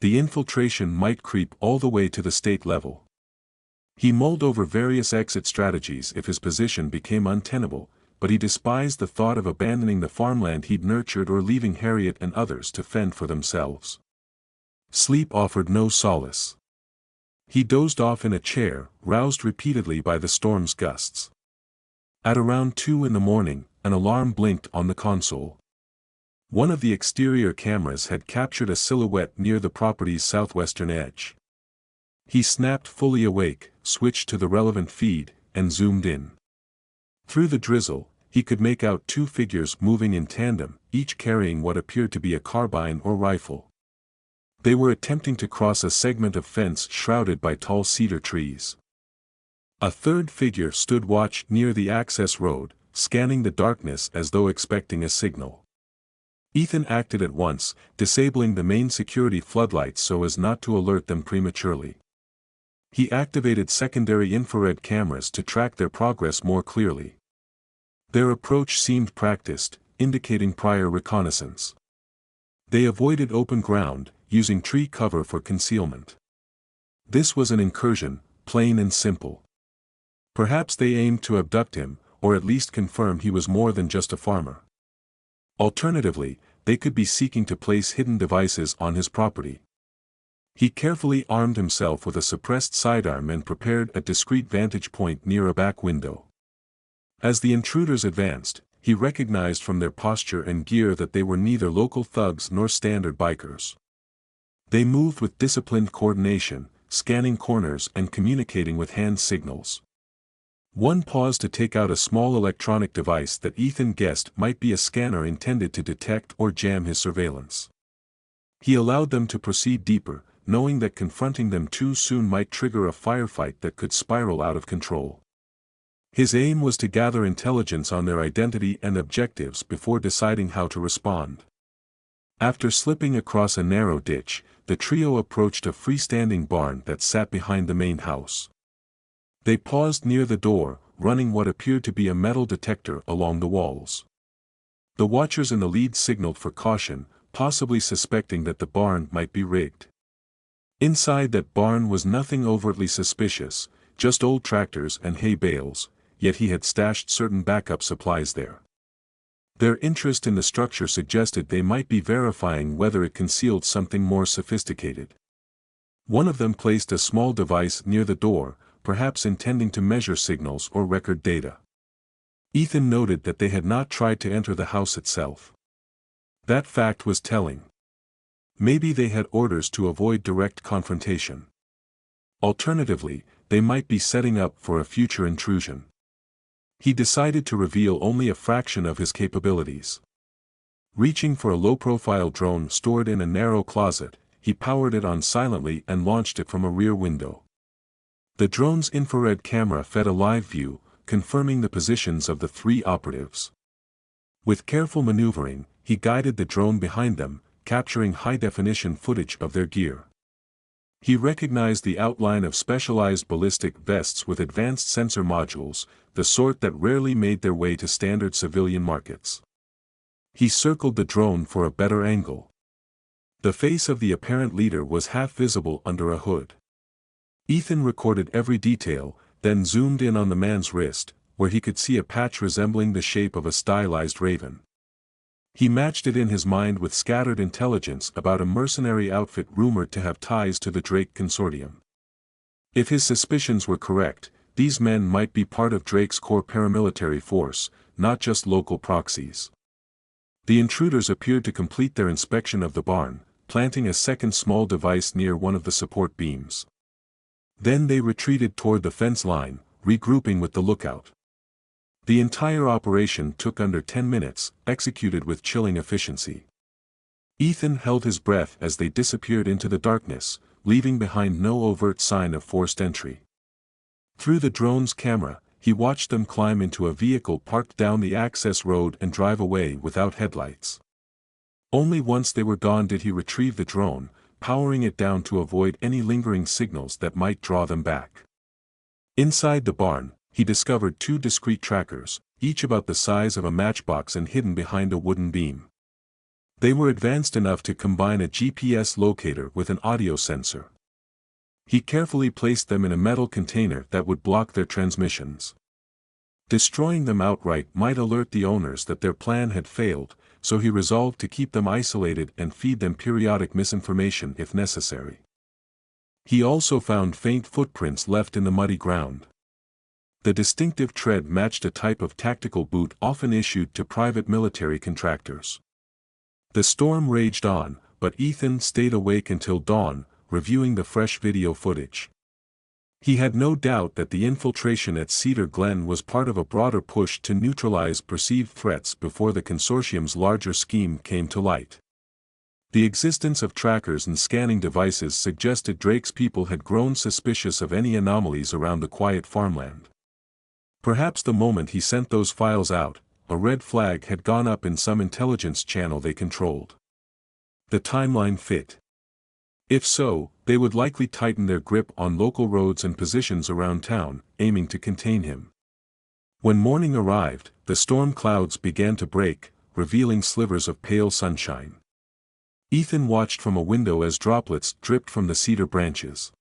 Speaker 1: The infiltration might creep all the way to the state level. He mulled over various exit strategies if his position became untenable, but he despised the thought of abandoning the farmland he'd nurtured or leaving Harriet and others to fend for themselves. Sleep offered no solace. He dozed off in a chair, roused repeatedly by the storm's gusts. At around 2 in the morning, an alarm blinked on the console. One of the exterior cameras had captured a silhouette near the property's southwestern edge. He snapped fully awake, switched to the relevant feed, and zoomed in. Through the drizzle, he could make out 2 figures moving in tandem, each carrying what appeared to be a carbine or rifle. They were attempting to cross a segment of fence shrouded by tall cedar trees. A third figure stood watch near the access road, scanning the darkness as though expecting a signal. Ethan acted at once, disabling the main security floodlights so as not to alert them prematurely. He activated secondary infrared cameras to track their progress more clearly. Their approach seemed practiced, indicating prior reconnaissance. They avoided open ground, using tree cover for concealment. This was an incursion, plain and simple. Perhaps they aimed to abduct him, or at least confirm he was more than just a farmer. Alternatively, they could be seeking to place hidden devices on his property. He carefully armed himself with a suppressed sidearm and prepared a discreet vantage point near a back window. As the intruders advanced, he recognized from their posture and gear that they were neither local thugs nor standard bikers. They moved with disciplined coordination, scanning corners and communicating with hand signals. One paused to take out a small electronic device that Ethan guessed might be a scanner intended to detect or jam his surveillance. He allowed them to proceed deeper, knowing that confronting them too soon might trigger a firefight that could spiral out of control. His aim was to gather intelligence on their identity and objectives before deciding how to respond. After slipping across a narrow ditch, the trio approached a freestanding barn that sat behind the main house. They paused near the door, running what appeared to be a metal detector along the walls. The watchers in the lead signaled for caution, possibly suspecting that the barn might be rigged. Inside that barn was nothing overtly suspicious, just old tractors and hay bales, yet he had stashed certain backup supplies there. Their interest in the structure suggested they might be verifying whether it concealed something more sophisticated. One of them placed a small device near the door, perhaps intending to measure signals or record data. Ethan noted that they had not tried to enter the house itself. That fact was telling. Maybe they had orders to avoid direct confrontation. Alternatively, they might be setting up for a future intrusion. He decided to reveal only a fraction of his capabilities. Reaching for a low-profile drone stored in a narrow closet, he powered it on silently and launched it from a rear window. The drone's infrared camera fed a live view, confirming the positions of the three operatives. With careful maneuvering, he guided the drone behind them, capturing high-definition footage of their gear. He recognized the outline of specialized ballistic vests with advanced sensor modules, the sort that rarely made their way to standard civilian markets. He circled the drone for a better angle. The face of the apparent leader was half visible under a hood. Ethan recorded every detail, then zoomed in on the man's wrist, where he could see a patch resembling the shape of a stylized raven. He matched it in his mind with scattered intelligence about a mercenary outfit rumored to have ties to the Drake Consortium. If his suspicions were correct, these men might be part of Drake's core paramilitary force, not just local proxies. The intruders appeared to complete their inspection of the barn, planting a second small device near one of the support beams. Then they retreated toward the fence line, regrouping with the lookout. The entire operation took under 10 minutes, executed with chilling efficiency. Ethan held his breath as they disappeared into the darkness, leaving behind no overt sign of forced entry. Through the drone's camera, he watched them climb into a vehicle parked down the access road and drive away without headlights. Only once they were gone did he retrieve the drone, powering it down to avoid any lingering signals that might draw them back. Inside the barn, he discovered two discrete trackers, each about the size of a matchbox and hidden behind a wooden beam. They were advanced enough to combine a GPS locator with an audio sensor. He carefully placed them in a metal container that would block their transmissions. Destroying them outright might alert the owners that their plan had failed, so he resolved to keep them isolated and feed them periodic misinformation if necessary. He also found faint footprints left in the muddy ground. The distinctive tread matched a type of tactical boot often issued to private military contractors. The storm raged on, but Ethan stayed awake until dawn, reviewing the fresh video footage. He had no doubt that the infiltration at Cedar Glen was part of a broader push to neutralize perceived threats before the consortium's larger scheme came to light. The existence of trackers and scanning devices suggested Drake's people had grown suspicious of any anomalies around the quiet farmland. Perhaps the moment he sent those files out, a red flag had gone up in some intelligence channel they controlled. The timeline fit. If so, they would likely tighten their grip on local roads and positions around town, aiming to contain him. When morning arrived, the storm clouds began to break, revealing slivers of pale sunshine. Ethan watched from a window as droplets dripped from the cedar branches.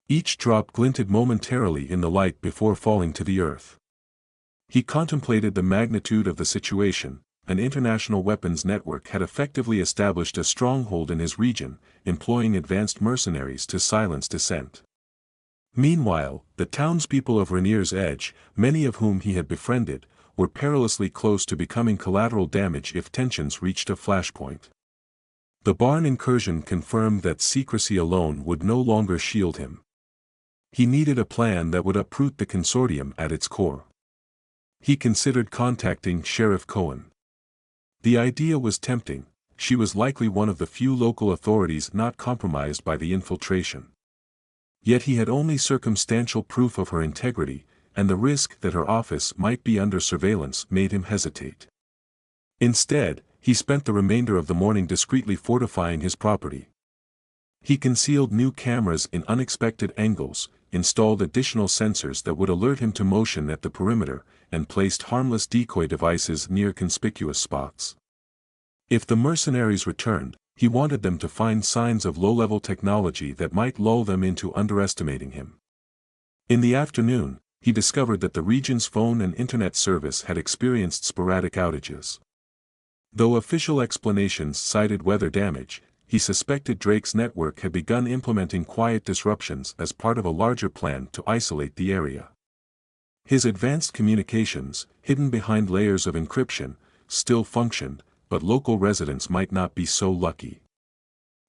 Speaker 1: Each drop glinted momentarily in the light before falling to the earth. He contemplated the magnitude of the situation. An international weapons network had effectively established a stronghold in his region, employing advanced mercenaries to silence dissent. Meanwhile, the townspeople of Rainier's Edge, many of whom he had befriended, were perilously close to becoming collateral damage if tensions reached a flashpoint. The barn incursion confirmed that secrecy alone would no longer shield him. He needed a plan that would uproot the consortium at its core. He considered contacting Sheriff Cohen. The idea was tempting. She was likely one of the few local authorities not compromised by the infiltration. Yet he had only circumstantial proof of her integrity, and the risk that her office might be under surveillance made him hesitate. Instead, he spent the remainder of the morning discreetly fortifying his property. He concealed new cameras in unexpected angles, installed additional sensors that would alert him to motion at the perimeter, and placed harmless decoy devices near conspicuous spots. If the mercenaries returned, He wanted them to find signs of low-level technology that might lull them into underestimating him. In the afternoon, he discovered that the region's phone and internet service had experienced sporadic outages. Though official explanations cited weather damage, he suspected Drake's network had begun implementing quiet disruptions as part of a larger plan to isolate the area. His advanced communications, hidden behind layers of encryption, still functioned, but local residents might not be so lucky.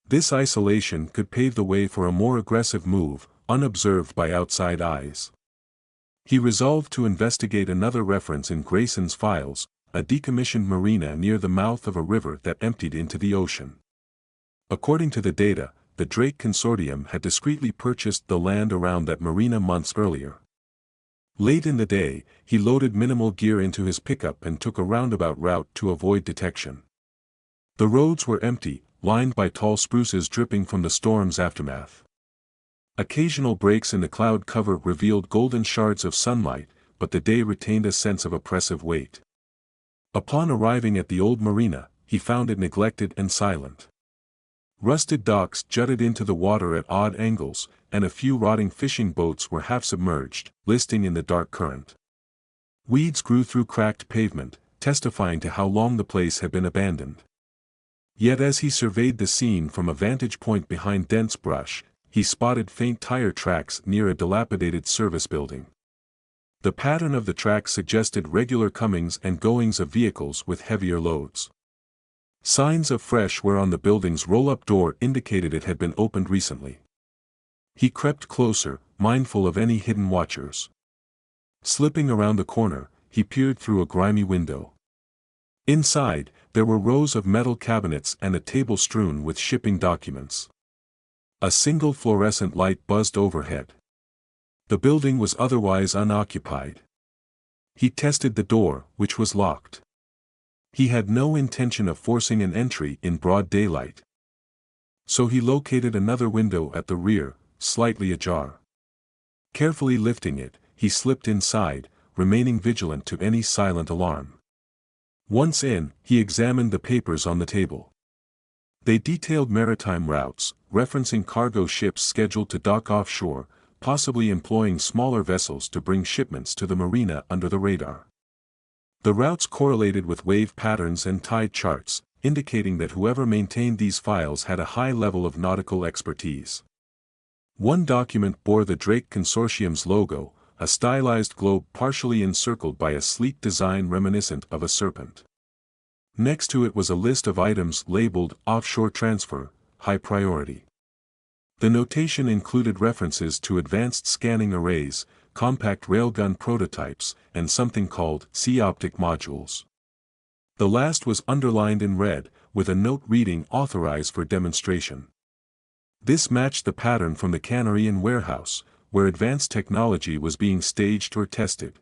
Speaker 1: This isolation could pave the way for a more aggressive move, unobserved by outside eyes. He resolved to investigate another reference in Grayson's files, a decommissioned marina near the mouth of a river that emptied into the ocean. According to the data, the Drake Consortium had discreetly purchased the land around that marina months earlier. Late in the day, he loaded minimal gear into his pickup and took a roundabout route to avoid detection. The roads were empty, lined by tall spruces dripping from the storm's aftermath. Occasional breaks in the cloud cover revealed golden shards of sunlight, but the day retained a sense of oppressive weight. Upon arriving at the old marina, he found it neglected and silent. Rusted docks jutted into the water at odd angles, and a few rotting fishing boats were half submerged, listing in the dark current. Weeds grew through cracked pavement, testifying to how long the place had been abandoned. Yet as he surveyed the scene from a vantage point behind dense brush, he spotted faint tire tracks near a dilapidated service building. The pattern of the tracks suggested regular comings and goings of vehicles with heavier loads. Signs of fresh wear on the building's roll-up door indicated it had been opened recently. He crept closer, mindful of any hidden watchers. Slipping around the corner, he peered through a grimy window. Inside, there were rows of metal cabinets and a table strewn with shipping documents. A single fluorescent light buzzed overhead. The building was otherwise unoccupied. He tested the door, which was locked. He had no intention of forcing an entry in broad daylight. So he located another window at the rear, slightly ajar. Carefully lifting it, he slipped inside, remaining vigilant to any silent alarm. Once in, he examined the papers on the table. They detailed maritime routes, referencing cargo ships scheduled to dock offshore, possibly employing smaller vessels to bring shipments to the marina under the radar. The routes correlated with wave patterns and tide charts, indicating that whoever maintained these files had a high level of nautical expertise. One document bore the Drake Consortium's logo, a stylized globe partially encircled by a sleek design reminiscent of a serpent. Next to it was a list of items labeled offshore transfer, high priority. The notation included references to advanced scanning arrays, compact railgun prototypes, and something called sea optic modules. The last was underlined in red, with a note reading authorized for demonstration. This matched the pattern from the cannery and warehouse, where advanced technology was being staged or tested.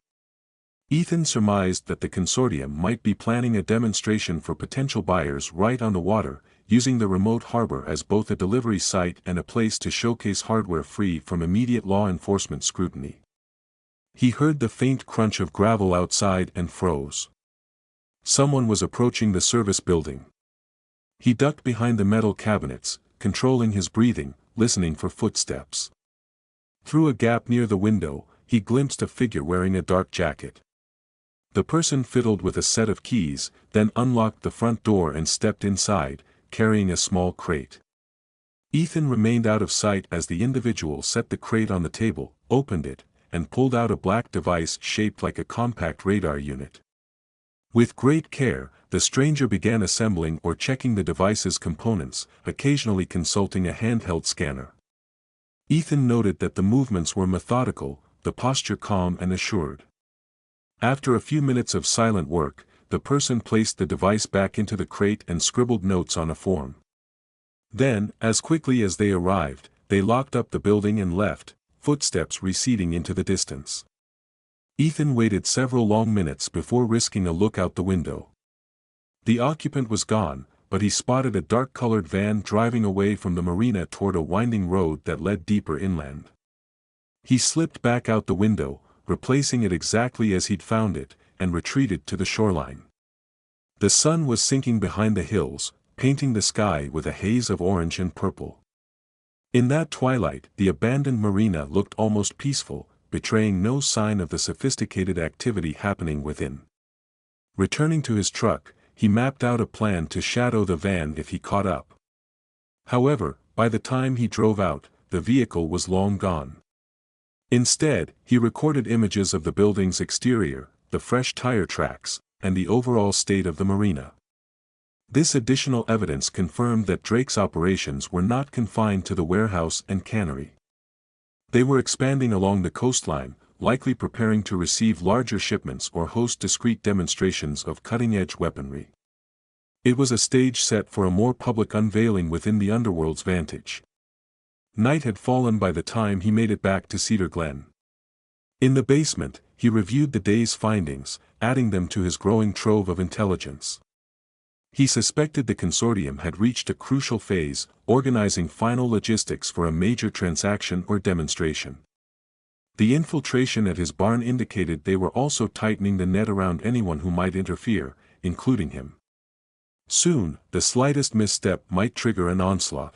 Speaker 1: Ethan surmised that the consortium might be planning a demonstration for potential buyers right on the water, using the remote harbor as both a delivery site and a place to showcase hardware free from immediate law enforcement scrutiny. He heard the faint crunch of gravel outside and froze. Someone was approaching the service building. He ducked behind the metal cabinets, controlling his breathing, listening for footsteps. Through a gap near the window, he glimpsed a figure wearing a dark jacket. The person fiddled with a set of keys, then unlocked the front door and stepped inside, carrying a small crate. Ethan remained out of sight as the individual set the crate on the table, opened it, and pulled out a black device shaped like a compact radar unit. With great care, the stranger began assembling or checking the device's components, occasionally consulting a handheld scanner. Ethan noted that the movements were methodical, the posture calm and assured. After a few minutes of silent work, the person placed the device back into the crate and scribbled notes on a form. Then, as quickly as they arrived, they locked up the building and left, footsteps receding into the distance. Ethan waited several long minutes before risking a look out the window. The occupant was gone, but he spotted a dark-colored van driving away from the marina toward a winding road that led deeper inland. He slipped back out the window, replacing it exactly as he'd found it, and retreated to the shoreline. The sun was sinking behind the hills, painting the sky with a haze of orange and purple. In that twilight, the abandoned marina looked almost peaceful, betraying no sign of the sophisticated activity happening within. Returning to his truck, he mapped out a plan to shadow the van if he caught up. However, by the time he drove out, the vehicle was long gone. Instead, he recorded images of the building's exterior, the fresh tire tracks, and the overall state of the marina. This additional evidence confirmed that Drake's operations were not confined to the warehouse and cannery. They were expanding along the coastline, likely preparing to receive larger shipments or host discreet demonstrations of cutting-edge weaponry. It was a stage set for a more public unveiling within the underworld's vantage. Night had fallen by the time he made it back to Cedar Glen. In the basement, he reviewed the day's findings, adding them to his growing trove of intelligence. He suspected the consortium had reached a crucial phase, organizing final logistics for a major transaction or demonstration. The infiltration at his barn indicated they were also tightening the net around anyone who might interfere, including him. Soon, the slightest misstep might trigger an onslaught.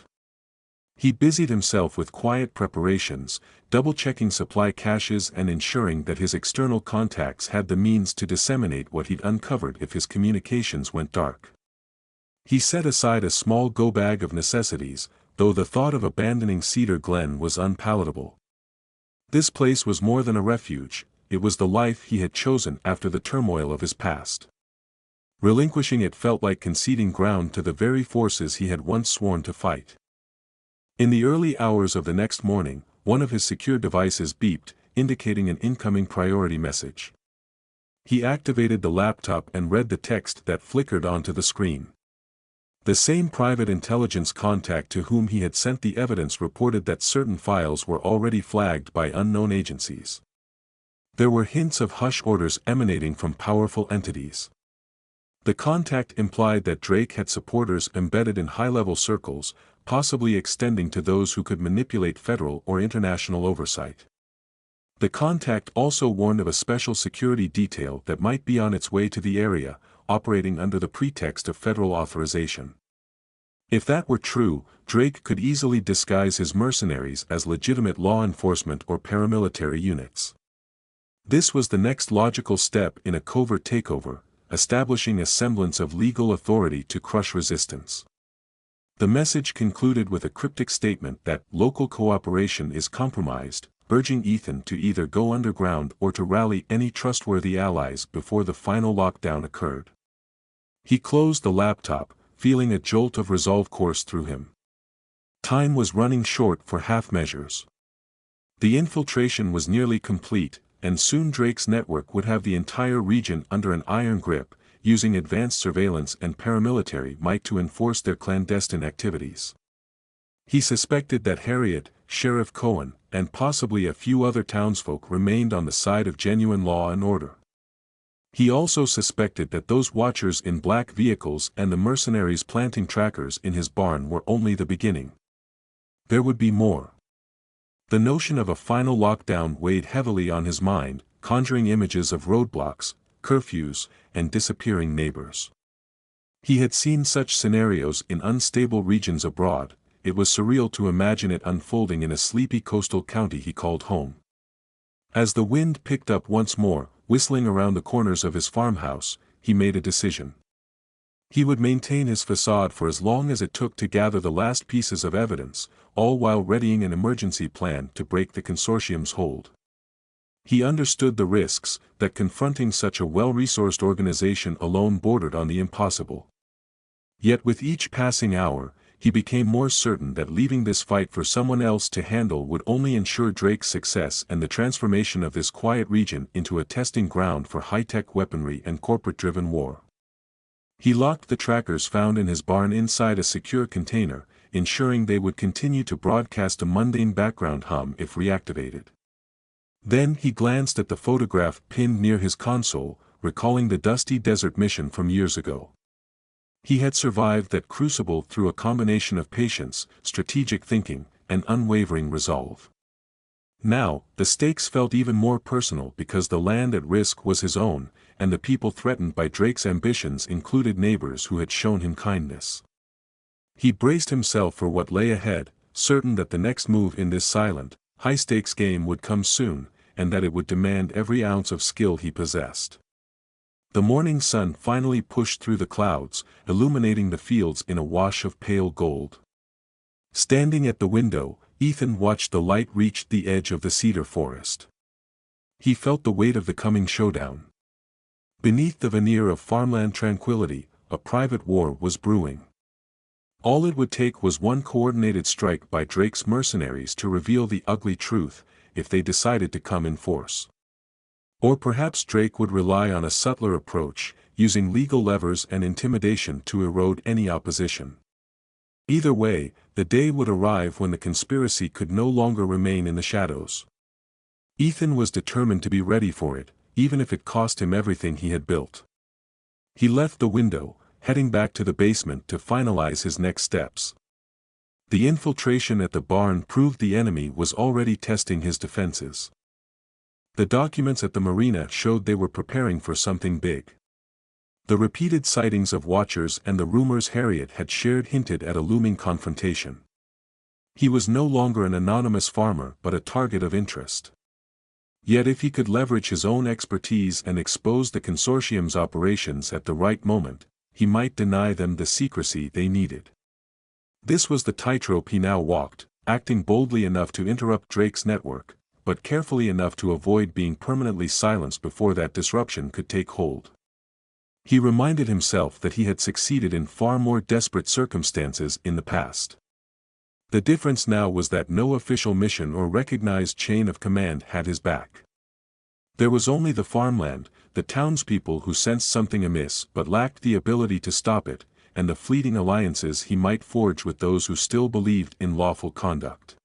Speaker 1: He busied himself with quiet preparations, double-checking supply caches and ensuring that his external contacts had the means to disseminate what he'd uncovered if his communications went dark. He set aside a small go-bag of necessities, though the thought of abandoning Cedar Glen was unpalatable. This place was more than a refuge, it was the life he had chosen after the turmoil of his past. Relinquishing it felt like conceding ground to the very forces he had once sworn to fight. In the early hours of the next morning, one of his secure devices beeped, indicating an incoming priority message. He activated the laptop and read the text that flickered onto the screen. The same private intelligence contact to whom he had sent the evidence reported that certain files were already flagged by unknown agencies. There were hints of hush orders emanating from powerful entities. The contact implied that Drake had supporters embedded in high-level circles, possibly extending to those who could manipulate federal or international oversight. The contact also warned of a special security detail that might be on its way to the area, operating under the pretext of federal authorization. If that were true, Drake could easily disguise his mercenaries as legitimate law enforcement or paramilitary units. This was the next logical step in a covert takeover, establishing a semblance of legal authority to crush resistance. The message concluded with a cryptic statement that local cooperation is compromised, urging Ethan to either go underground or to rally any trustworthy allies before the final lockdown occurred. He closed the laptop, feeling a jolt of resolve course through him. Time was running short for half measures. The infiltration was nearly complete, and soon Drake's network would have the entire region under an iron grip, using advanced surveillance and paramilitary might to enforce their clandestine activities. He suspected that Harriet, Sheriff Cohen, and possibly a few other townsfolk remained on the side of genuine law and order. He also suspected that those watchers in black vehicles and the mercenaries planting trackers in his barn were only the beginning. There would be more. The notion of a final lockdown weighed heavily on his mind, conjuring images of roadblocks, curfews, and disappearing neighbors. He had seen such scenarios in unstable regions abroad. It was surreal to imagine it unfolding in a sleepy coastal county he called home. As the wind picked up once more, whistling around the corners of his farmhouse, he made a decision. He would maintain his facade for as long as it took to gather the last pieces of evidence, all while readying an emergency plan to break the consortium's hold. He understood the risks, that confronting such a well-resourced organization alone bordered on the impossible. Yet with each passing hour, he became more certain that leaving this fight for someone else to handle would only ensure Drake's success and the transformation of this quiet region into a testing ground for high-tech weaponry and corporate-driven war. He locked the trackers found in his barn inside a secure container, ensuring they would continue to broadcast a mundane background hum if reactivated. Then he glanced at the photograph pinned near his console, recalling the dusty desert mission from years ago. He had survived that crucible through a combination of patience, strategic thinking, and unwavering resolve. Now, the stakes felt even more personal because the land at risk was his own, and the people threatened by Drake's ambitions included neighbors who had shown him kindness. He braced himself for what lay ahead, certain that the next move in this silent, high-stakes game would come soon, and that it would demand every ounce of skill he possessed. The morning sun finally pushed through the clouds, illuminating the fields in a wash of pale gold. Standing at the window, Ethan watched the light reach the edge of the cedar forest. He felt the weight of the coming showdown. Beneath the veneer of farmland tranquility, a private war was brewing. All it would take was one coordinated strike by Drake's mercenaries to reveal the ugly truth, if they decided to come in force. Or perhaps Drake would rely on a subtler approach, using legal levers and intimidation to erode any opposition. Either way, the day would arrive when the conspiracy could no longer remain in the shadows. Ethan was determined to be ready for it, even if it cost him everything he had built. He left the window, heading back to the basement to finalize his next steps. The infiltration at the barn proved the enemy was already testing his defenses. The documents at the marina showed they were preparing for something big. The repeated sightings of watchers and the rumors Harriet had shared hinted at a looming confrontation. He was no longer an anonymous farmer but a target of interest. Yet if he could leverage his own expertise and expose the consortium's operations at the right moment, he might deny them the secrecy they needed. This was the tightrope he now walked, acting boldly enough to interrupt Drake's network, but carefully enough to avoid being permanently silenced before that disruption could take hold. He reminded himself that he had succeeded in far more desperate circumstances in the past. The difference now was that no official mission or recognized chain of command had his back. There was only the farmland, the townspeople who sensed something amiss but lacked the ability to stop it, and the fleeting alliances he might forge with those who still believed in lawful conduct.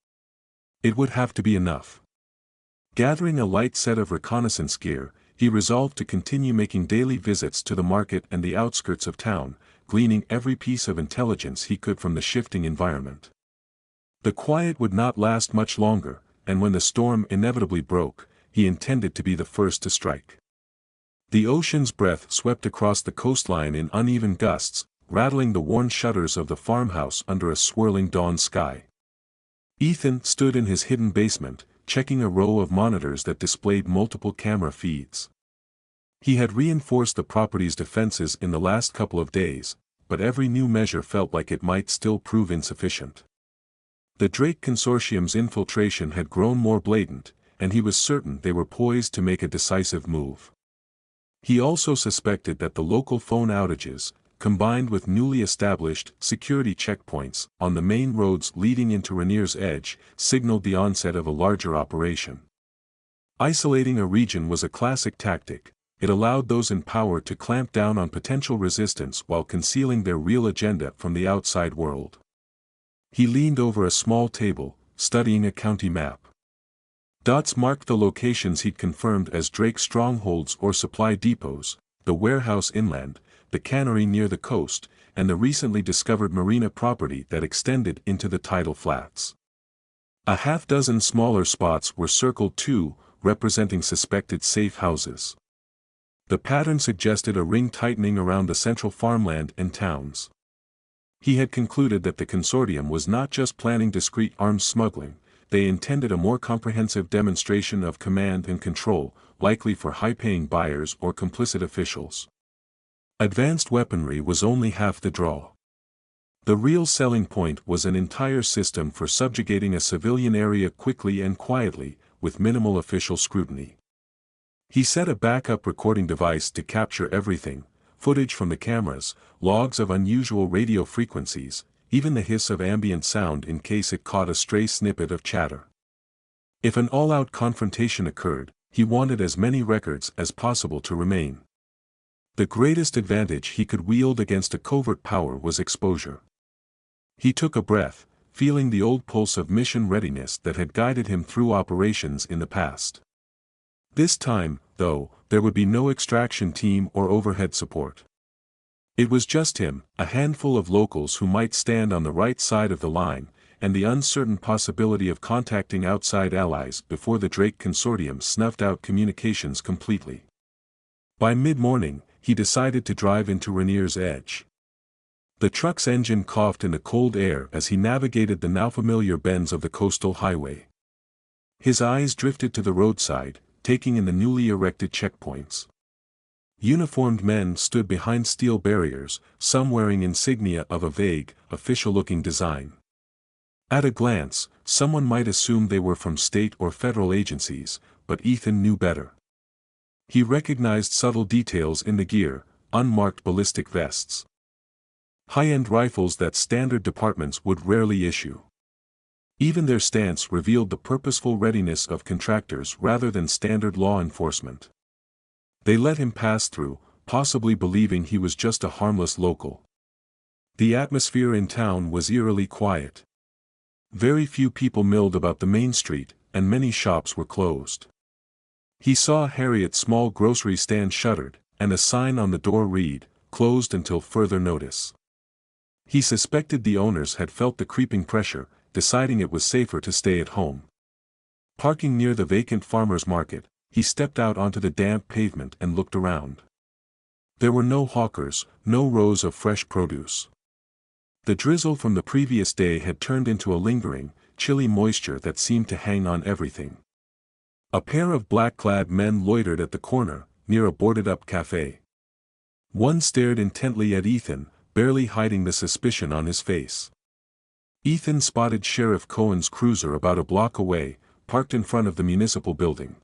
Speaker 1: It would have to be enough. Gathering a light set of reconnaissance gear, he resolved to continue making daily visits to the market and the outskirts of town, gleaning every piece of intelligence he could from the shifting environment. The quiet would not last much longer, and when the storm inevitably broke, he intended to be the first to strike. The ocean's breath swept across the coastline in uneven gusts, rattling the worn shutters of the farmhouse under a swirling dawn sky. Ethan stood in his hidden basement, checking a row of monitors that displayed multiple camera feeds. He had reinforced the property's defenses in the last couple of days, but every new measure felt like it might still prove insufficient. The Drake Consortium's infiltration had grown more blatant, and he was certain they were poised to make a decisive move. He also suspected that the local phone outages, combined with newly established security checkpoints on the main roads leading into Rainier's Edge, signaled the onset of a larger operation. Isolating a region was a classic tactic. It allowed those in power to clamp down on potential resistance while concealing their real agenda from the outside world. He leaned over a small table, studying a county map. Dots marked the locations he'd confirmed as Drake's strongholds or supply depots, the warehouse inland, the cannery near the coast, and the recently discovered marina property that extended into the tidal flats. A half-dozen smaller spots were circled too, representing suspected safe houses. The pattern suggested a ring tightening around the central farmland and towns. He had concluded that the consortium was not just planning discreet arms smuggling, they intended a more comprehensive demonstration of command and control, likely for high-paying buyers or complicit officials. Advanced weaponry was only half the draw. The real selling point was an entire system for subjugating a civilian area quickly and quietly, with minimal official scrutiny. He set a backup recording device to capture everything, footage from the cameras, logs of unusual radio frequencies, even the hiss of ambient sound in case it caught a stray snippet of chatter. If an all-out confrontation occurred, he wanted as many records as possible to remain. The greatest advantage he could wield against a covert power was exposure. He took a breath, feeling the old pulse of mission readiness that had guided him through operations in the past. This time, though, there would be no extraction team or overhead support. It was just him, a handful of locals who might stand on the right side of the line, and the uncertain possibility of contacting outside allies before the Drake Consortium snuffed out communications completely. By mid-morning, he decided to drive into Rainier's Edge. The truck's engine coughed in the cold air as he navigated the now familiar bends of the coastal highway. His eyes drifted to the roadside, taking in the newly erected checkpoints. Uniformed men stood behind steel barriers, some wearing insignia of a vague, official-looking design. At a glance, someone might assume they were from state or federal agencies, but Ethan knew better. He recognized subtle details in the gear: unmarked ballistic vests, high-end rifles that standard departments would rarely issue. Even their stance revealed the purposeful readiness of contractors rather than standard law enforcement. They let him pass through, possibly believing he was just a harmless local. The atmosphere in town was eerily quiet. Very few people milled about the main street, and many shops were closed. He saw Harriet's small grocery stand shuttered, and a sign on the door read, "Closed until further notice." He suspected the owners had felt the creeping pressure, deciding it was safer to stay at home. Parking near the vacant farmer's market, he stepped out onto the damp pavement and looked around. There were no hawkers, no rows of fresh produce. The drizzle from the previous day had turned into a lingering, chilly moisture that seemed to hang on everything. A pair of black-clad men loitered at the corner, near a boarded-up cafe. One stared intently at Ethan, barely hiding the suspicion on his face. Ethan spotted Sheriff Cohen's cruiser about a block away, parked in front of the municipal building.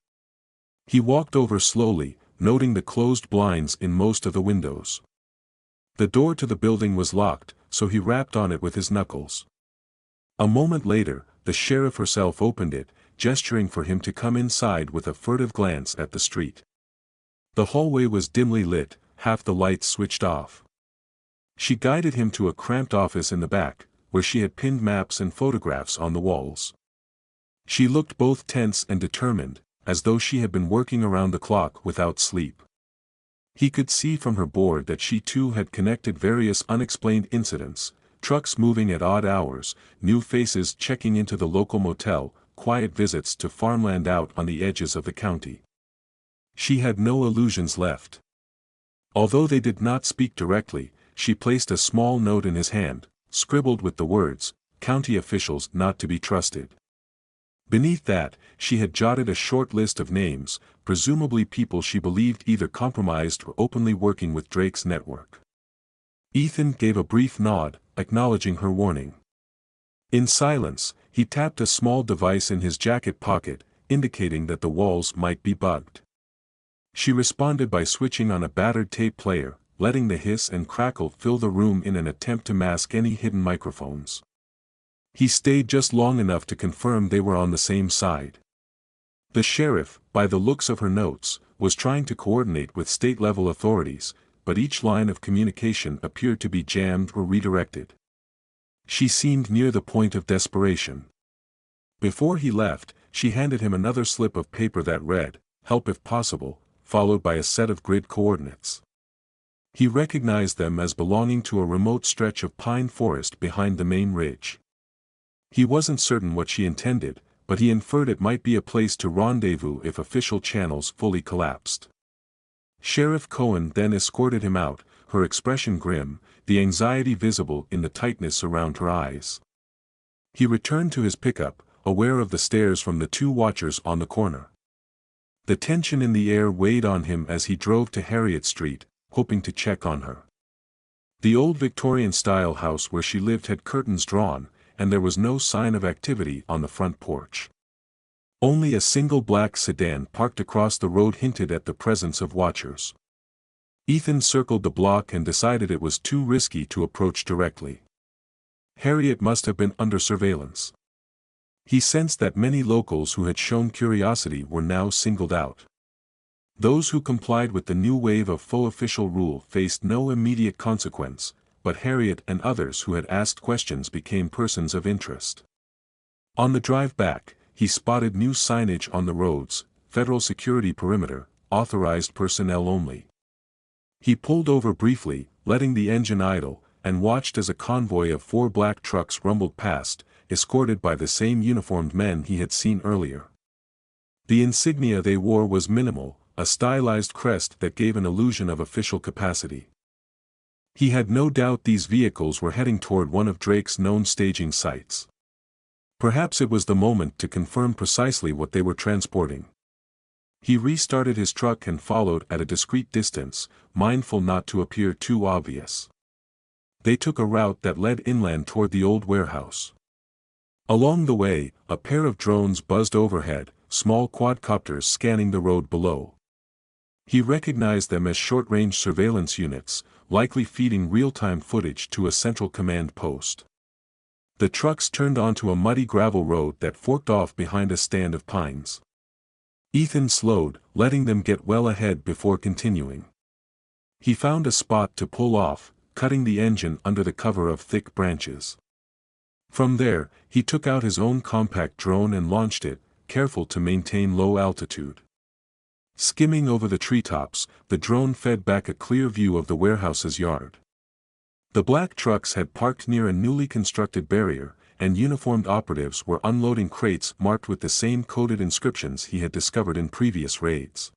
Speaker 1: He walked over slowly, noting the closed blinds in most of the windows. The door to the building was locked, so he rapped on it with his knuckles. A moment later, the sheriff herself opened it, gesturing for him to come inside with a furtive glance at the street. The hallway was dimly lit, half the lights switched off. She guided him to a cramped office in the back, where she had pinned maps and photographs on the walls. She looked both tense and determined, as though she had been working around the clock without sleep. He could see from her board that she too had connected various unexplained incidents: trucks moving at odd hours, new faces checking into the local motel, quiet visits to farmland out on the edges of the county. She had no illusions left. Although they did not speak directly, she placed a small note in his hand, scribbled with the words, "County officials not to be trusted." Beneath that, she had jotted a short list of names, presumably people she believed either compromised or openly working with Drake's network. Ethan gave a brief nod, acknowledging her warning. In silence, he tapped a small device in his jacket pocket, indicating that the walls might be bugged. She responded by switching on a battered tape player, letting the hiss and crackle fill the room in an attempt to mask any hidden microphones. He stayed just long enough to confirm they were on the same side. The sheriff, by the looks of her notes, was trying to coordinate with state-level authorities, but each line of communication appeared to be jammed or redirected. She seemed near the point of desperation. Before he left, she handed him another slip of paper that read, "Help if possible," followed by a set of grid coordinates. He recognized them as belonging to a remote stretch of pine forest behind the main ridge. He wasn't certain what she intended, but he inferred it might be a place to rendezvous if official channels fully collapsed. Sheriff Cohen then escorted him out, her expression grim, the anxiety visible in the tightness around her eyes. He returned to his pickup, aware of the stares from the two watchers on the corner. The tension in the air weighed on him as he drove to Harriet Street, hoping to check on her. The old Victorian-style house where she lived had curtains drawn, and there was no sign of activity on the front porch. Only a single black sedan parked across the road hinted at the presence of watchers. Ethan circled the block and decided it was too risky to approach directly. Harriet must have been under surveillance. He sensed that many locals who had shown curiosity were now singled out. Those who complied with the new wave of faux official rule faced no immediate consequence, but Harriet and others who had asked questions became persons of interest. On the drive back, he spotted new signage on the roads: "Federal Security Perimeter, authorized personnel only." He pulled over briefly, letting the engine idle, and watched as a convoy of 4 black trucks rumbled past, escorted by the same uniformed men he had seen earlier. The insignia they wore was minimal, a stylized crest that gave an illusion of official capacity. He had no doubt these vehicles were heading toward one of Drake's known staging sites. Perhaps it was the moment to confirm precisely what they were transporting. He restarted his truck and followed at a discreet distance, mindful not to appear too obvious. They took a route that led inland toward the old warehouse. Along the way, a pair of drones buzzed overhead, small quadcopters scanning the road below. He recognized them as short-range surveillance units, likely feeding real-time footage to a central command post. The trucks turned onto a muddy gravel road that forked off behind a stand of pines. Ethan slowed, letting them get well ahead before continuing. He found a spot to pull off, cutting the engine under the cover of thick branches. From there, he took out his own compact drone and launched it, careful to maintain low altitude. Skimming over the treetops, the drone fed back a clear view of the warehouse's yard. The black trucks had parked near a newly constructed barrier, and uniformed operatives were unloading crates marked with the same coded inscriptions he had discovered in previous raids.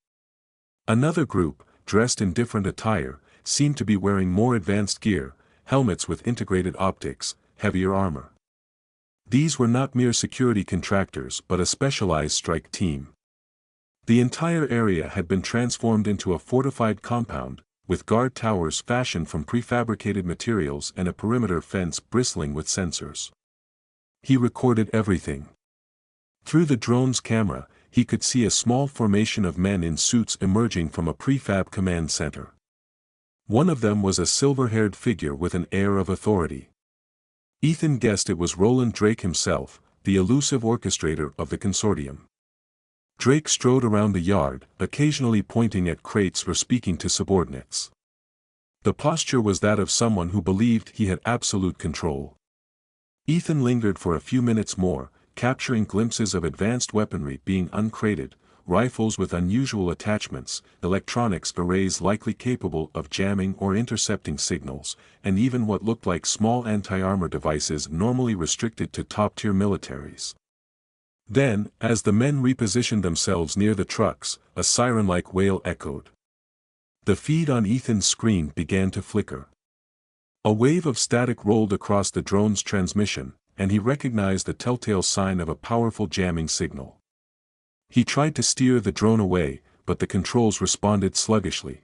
Speaker 1: Another group, dressed in different attire, seemed to be wearing more advanced gear, helmets with integrated optics, heavier armor. These were not mere security contractors but a specialized strike team. The entire area had been transformed into a fortified compound, with guard towers fashioned from prefabricated materials and a perimeter fence bristling with sensors. He recorded everything. Through the drone's camera, he could see a small formation of men in suits emerging from a prefab command center. One of them was a silver-haired figure with an air of authority. Ethan guessed it was Roland Drake himself, the elusive orchestrator of the consortium. Drake strode around the yard, occasionally pointing at crates or speaking to subordinates. The posture was that of someone who believed he had absolute control. Ethan lingered for a few minutes more, capturing glimpses of advanced weaponry being uncrated, rifles with unusual attachments, electronics arrays likely capable of jamming or intercepting signals, and even what looked like small anti-armor devices normally restricted to top-tier militaries. Then, as the men repositioned themselves near the trucks, a siren-like wail echoed. The feed on Ethan's screen began to flicker. A wave of static rolled across the drone's transmission, and he recognized the telltale sign of a powerful jamming signal. He tried to steer the drone away, but the controls responded sluggishly.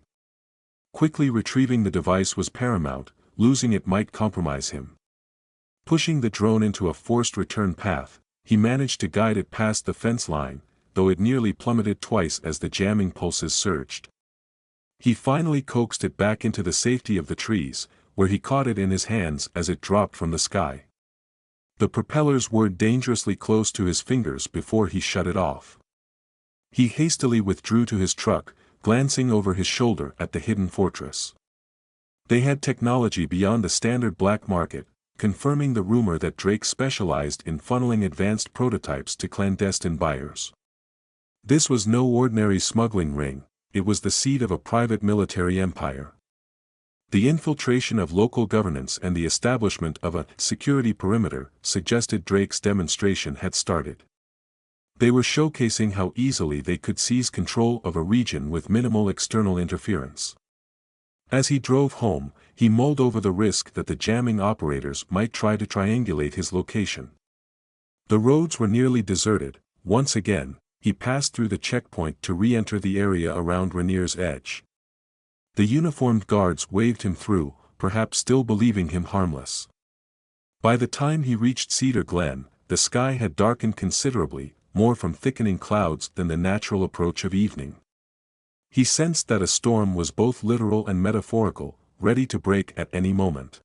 Speaker 1: Quickly retrieving the device was paramount, losing it might compromise him. Pushing the drone into a forced return path, he managed to guide it past the fence line, though it nearly plummeted twice as the jamming pulses surged. He finally coaxed it back into the safety of the trees, where he caught it in his hands as it dropped from the sky. The propellers were dangerously close to his fingers before he shut it off. He hastily withdrew to his truck, glancing over his shoulder at the hidden fortress. They had technology beyond the standard black market, confirming the rumor that Drake specialized in funneling advanced prototypes to clandestine buyers. This was no ordinary smuggling ring, it was the seat of a private military empire. The infiltration of local governance and the establishment of a security perimeter suggested Drake's demonstration had started. They were showcasing how easily they could seize control of a region with minimal external interference. As he drove home, he mulled over the risk that the jamming operators might try to triangulate his location. The roads were nearly deserted. Once again, he passed through the checkpoint to re-enter the area around Rainier's Edge. The uniformed guards waved him through, perhaps still believing him harmless. By the time he reached Cedar Glen, the sky had darkened considerably, more from thickening clouds than the natural approach of evening. He sensed that a storm was both literal and metaphorical, ready to break at any moment.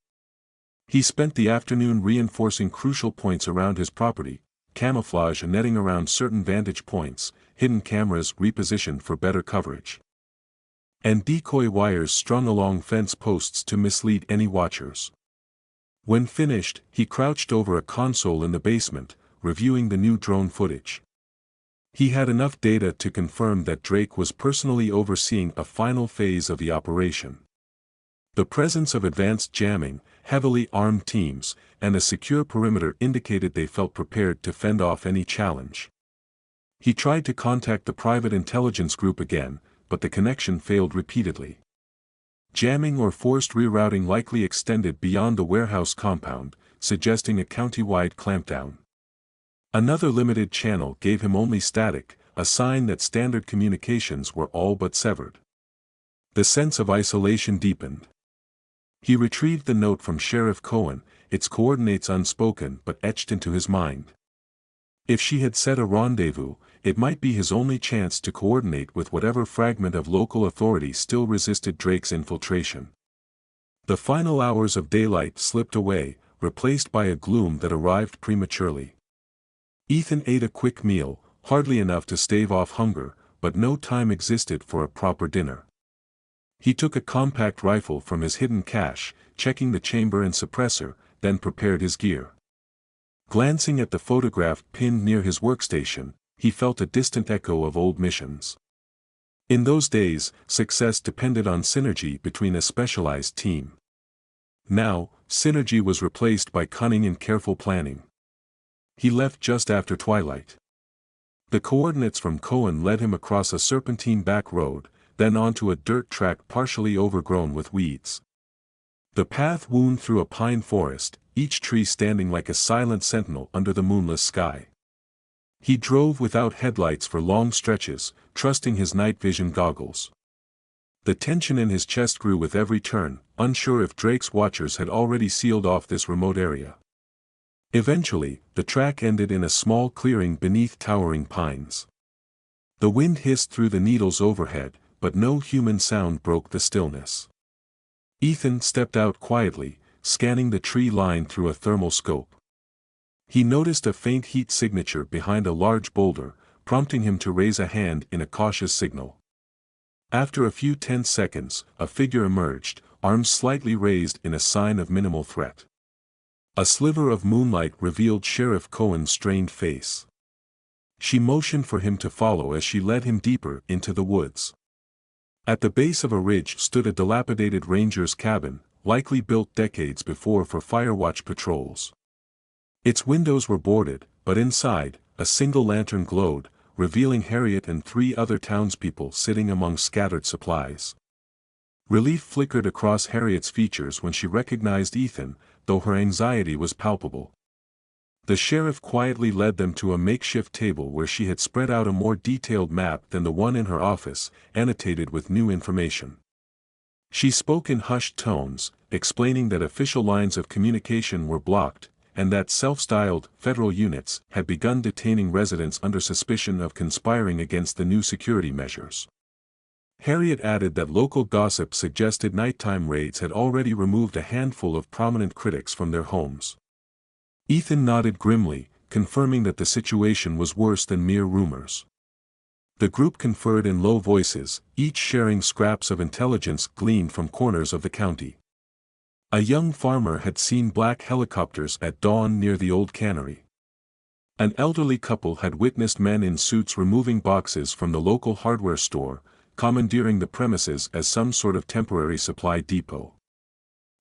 Speaker 1: He spent the afternoon reinforcing crucial points around his property, camouflage and netting around certain vantage points, hidden cameras repositioned for better coverage, and decoy wires strung along fence posts to mislead any watchers. When finished, he crouched over a console in the basement, reviewing the new drone footage. He had enough data to confirm that Drake was personally overseeing a final phase of the operation. The presence of advanced jamming, heavily armed teams, and a secure perimeter indicated they felt prepared to fend off any challenge. He tried to contact the private intelligence group again, but the connection failed repeatedly. Jamming or forced rerouting likely extended beyond the warehouse compound, suggesting a county-wide clampdown. Another limited channel gave him only static, a sign that standard communications were all but severed. The sense of isolation deepened. He retrieved the note from Sheriff Cohen, its coordinates unspoken but etched into his mind. If she had set a rendezvous, it might be his only chance to coordinate with whatever fragment of local authority still resisted Drake's infiltration. The final hours of daylight slipped away, replaced by a gloom that arrived prematurely. Ethan ate a quick meal, hardly enough to stave off hunger, but no time existed for a proper dinner. He took a compact rifle from his hidden cache, checking the chamber and suppressor, then prepared his gear. Glancing at the photograph pinned near his workstation, he felt a distant echo of old missions. In those days, success depended on synergy between a specialized team. Now, synergy was replaced by cunning and careful planning. He left just after twilight. The coordinates from Cohen led him across a serpentine back road, then onto a dirt track partially overgrown with weeds. The path wound through a pine forest, each tree standing like a silent sentinel under the moonless sky. He drove without headlights for long stretches, trusting his night vision goggles. The tension in his chest grew with every turn, unsure if Drake's watchers had already sealed off this remote area. Eventually, the track ended in a small clearing beneath towering pines. The wind hissed through the needles overhead, but no human sound broke the stillness. Ethan stepped out quietly, scanning the tree line through a thermal scope. He noticed a faint heat signature behind a large boulder, prompting him to raise a hand in a cautious signal. After a few tense seconds, a figure emerged, arms slightly raised in a sign of minimal threat. A sliver of moonlight revealed Sheriff Cohen's strained face. She motioned for him to follow as she led him deeper into the woods. At the base of a ridge stood a dilapidated ranger's cabin, likely built decades before for firewatch patrols. Its windows were boarded, but inside, a single lantern glowed, revealing Harriet and 3 other townspeople sitting among scattered supplies. Relief flickered across Harriet's features when she recognized Ethan, though her anxiety was palpable. The sheriff quietly led them to a makeshift table where she had spread out a more detailed map than the one in her office, annotated with new information. She spoke in hushed tones, explaining that official lines of communication were blocked, and that self-styled federal units had begun detaining residents under suspicion of conspiring against the new security measures. Harriet added that local gossip suggested nighttime raids had already removed a handful of prominent critics from their homes. Ethan nodded grimly, confirming that the situation was worse than mere rumors. The group conferred in low voices, each sharing scraps of intelligence gleaned from corners of the county. A young farmer had seen black helicopters at dawn near the old cannery. An elderly couple had witnessed men in suits removing boxes from the local hardware store, commandeering the premises as some sort of temporary supply depot.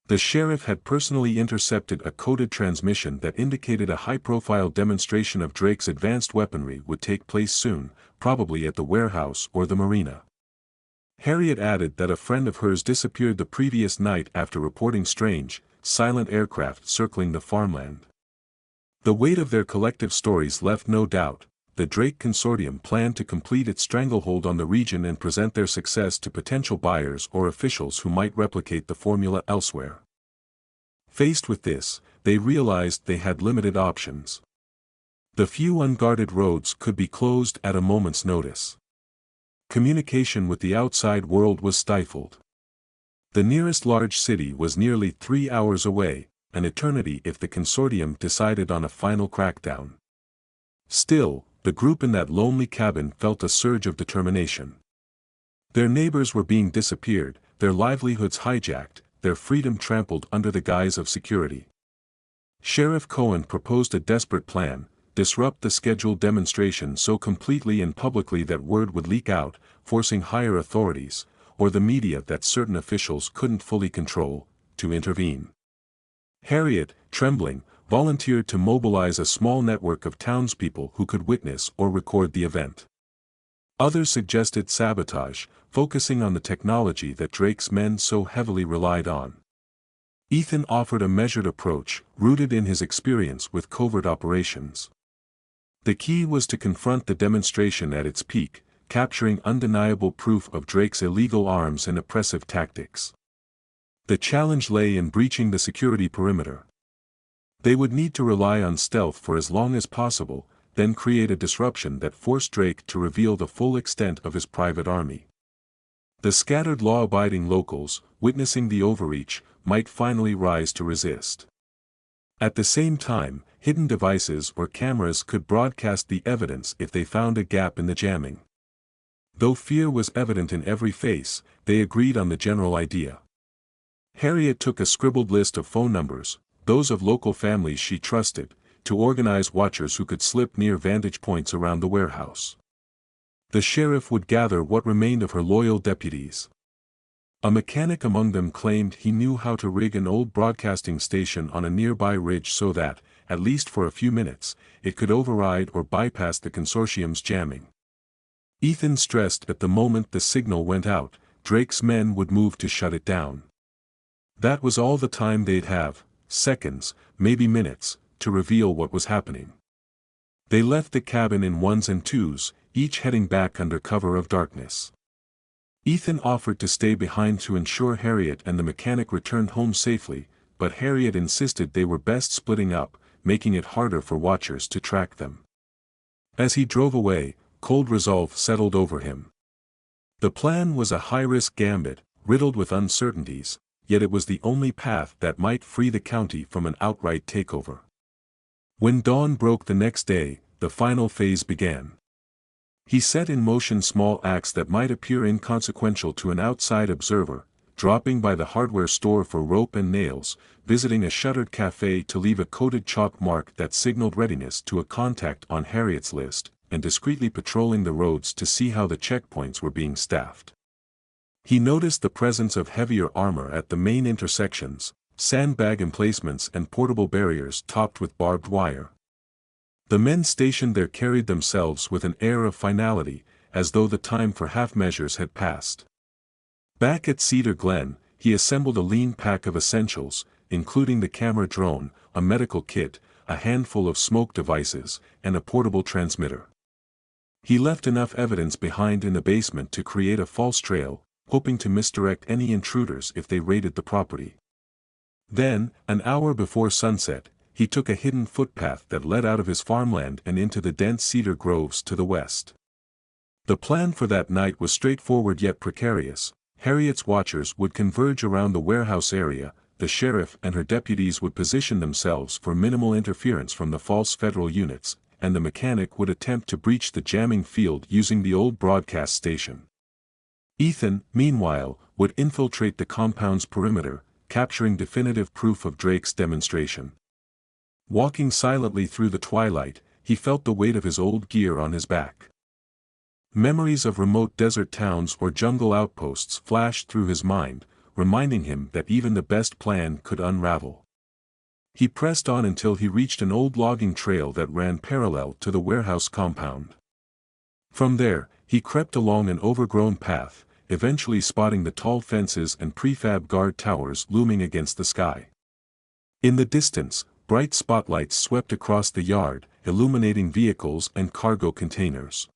Speaker 1: The sheriff had personally intercepted a coded transmission that indicated a high-profile demonstration of Drake's advanced weaponry would take place soon, probably at the warehouse or the marina. Harriet added that a friend of hers disappeared the previous night after reporting strange, silent aircraft circling the farmland. The weight of their collective stories left no doubt. The Drake Consortium planned to complete its stranglehold on the region and present their success to potential buyers or officials who might replicate the formula elsewhere. Faced with this, they realized they had limited options. The few unguarded roads could be closed at a moment's notice. Communication with the outside world was stifled. The nearest large city was nearly 3 hours away, an eternity if the consortium decided on a final crackdown. Still, the group in that lonely cabin felt a surge of determination. Their neighbors were being disappeared, their livelihoods hijacked, their freedom trampled under the guise of security. Sheriff Cohen proposed a desperate plan: disrupt the scheduled demonstration so completely and publicly that word would leak out, forcing higher authorities, or the media that certain officials couldn't fully control, to intervene. Harriet, trembling, volunteered to mobilize a small network of townspeople who could witness or record the event. Others suggested sabotage, focusing on the technology that Drake's men so heavily relied on. Ethan offered a measured approach, rooted in his experience with covert operations. The key was to confront the demonstration at its peak, capturing undeniable proof of Drake's illegal arms and oppressive tactics. The challenge lay in breaching the security perimeter. They would need to rely on stealth for as long as possible, then create a disruption that forced Drake to reveal the full extent of his private army. The scattered law-abiding locals, witnessing the overreach, might finally rise to resist. At the same time, hidden devices or cameras could broadcast the evidence if they found a gap in the jamming. Though fear was evident in every face, they agreed on the general idea. Harriet took a scribbled list of phone numbers, those of local families she trusted, to organize watchers who could slip near vantage points around the warehouse. The sheriff would gather what remained of her loyal deputies. A mechanic among them claimed he knew how to rig an old broadcasting station on a nearby ridge so that, at least for a few minutes, it could override or bypass the consortium's jamming. Ethan stressed that the moment the signal went out, Drake's men would move to shut it down. That was all the time they'd have, seconds, maybe minutes, to reveal what was happening. They left the cabin in ones and twos, each heading back under cover of darkness. Ethan offered to stay behind to ensure Harriet and the mechanic returned home safely, but Harriet insisted they were best splitting up, making it harder for watchers to track them. As he drove away, cold resolve settled over him. The plan was a high-risk gambit, riddled with uncertainties, yet it was the only path that might free the county from an outright takeover. When dawn broke the next day, the final phase began. He set in motion small acts that might appear inconsequential to an outside observer, dropping by the hardware store for rope and nails, visiting a shuttered cafe to leave a coded chalk mark that signaled readiness to a contact on Harriet's list, and discreetly patrolling the roads to see how the checkpoints were being staffed. He noticed the presence of heavier armor at the main intersections, sandbag emplacements and portable barriers topped with barbed wire. The men stationed there carried themselves with an air of finality, as though the time for half-measures had passed. Back at Cedar Glen, he assembled a lean pack of essentials, including the camera drone, a medical kit, a handful of smoke devices, and a portable transmitter. He left enough evidence behind in the basement to create a false trail, hoping to misdirect any intruders if they raided the property. Then, an hour before sunset, he took a hidden footpath that led out of his farmland and into the dense cedar groves to the west. The plan for that night was straightforward yet precarious. Harriet's watchers would converge around the warehouse area, the sheriff and her deputies would position themselves for minimal interference from the false federal units, and the mechanic would attempt to breach the jamming field using the old broadcast station. Ethan, meanwhile, would infiltrate the compound's perimeter, capturing definitive proof of Drake's demonstration. Walking silently through the twilight, he felt the weight of his old gear on his back. Memories of remote desert towns or jungle outposts flashed through his mind, reminding him that even the best plan could unravel. He pressed on until he reached an old logging trail that ran parallel to the warehouse compound. From there, he crept along an overgrown path, eventually spotting the tall fences and prefab guard towers looming against the sky. In the distance, bright spotlights swept across the yard, illuminating vehicles and cargo containers.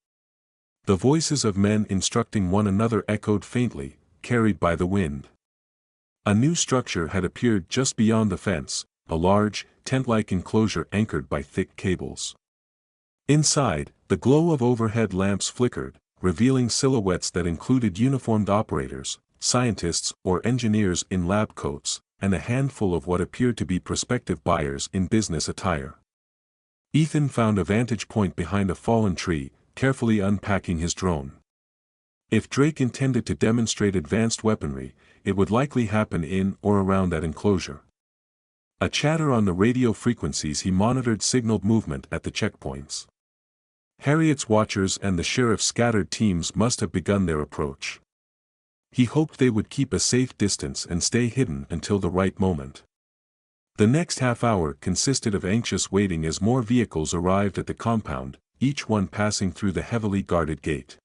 Speaker 1: The voices of men instructing one another echoed faintly, carried by the wind. A new structure had appeared just beyond the fence, a large, tent-like enclosure anchored by thick cables. Inside, the glow of overhead lamps flickered, revealing silhouettes that included uniformed operators, scientists or engineers in lab coats, and a handful of what appeared to be prospective buyers in business attire. Ethan found a vantage point behind a fallen tree, carefully unpacking his drone. If Drake intended to demonstrate advanced weaponry, it would likely happen in or around that enclosure. A chatter on the radio frequencies he monitored signaled movement at the checkpoints. Harriet's watchers and the sheriff's scattered teams must have begun their approach. He hoped they would keep a safe distance and stay hidden until the right moment. The next half-hour consisted of anxious waiting as more vehicles arrived at the compound, each one passing through the heavily guarded gate.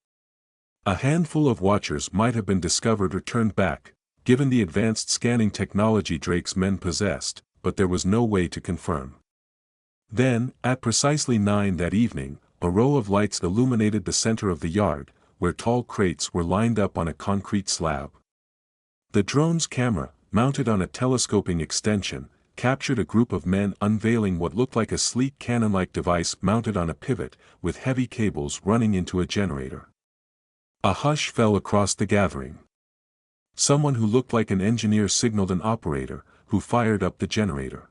Speaker 1: A handful of watchers might have been discovered or turned back, given the advanced scanning technology Drake's men possessed, but there was no way to confirm. Then, at precisely 9 that evening, a row of lights illuminated the center of the yard, where tall crates were lined up on a concrete slab. The drone's camera, mounted on a telescoping extension, captured a group of men unveiling what looked like a sleek cannon-like device mounted on a pivot, with heavy cables running into a generator. A hush fell across the gathering. Someone who looked like an engineer signaled an operator, who fired up the generator.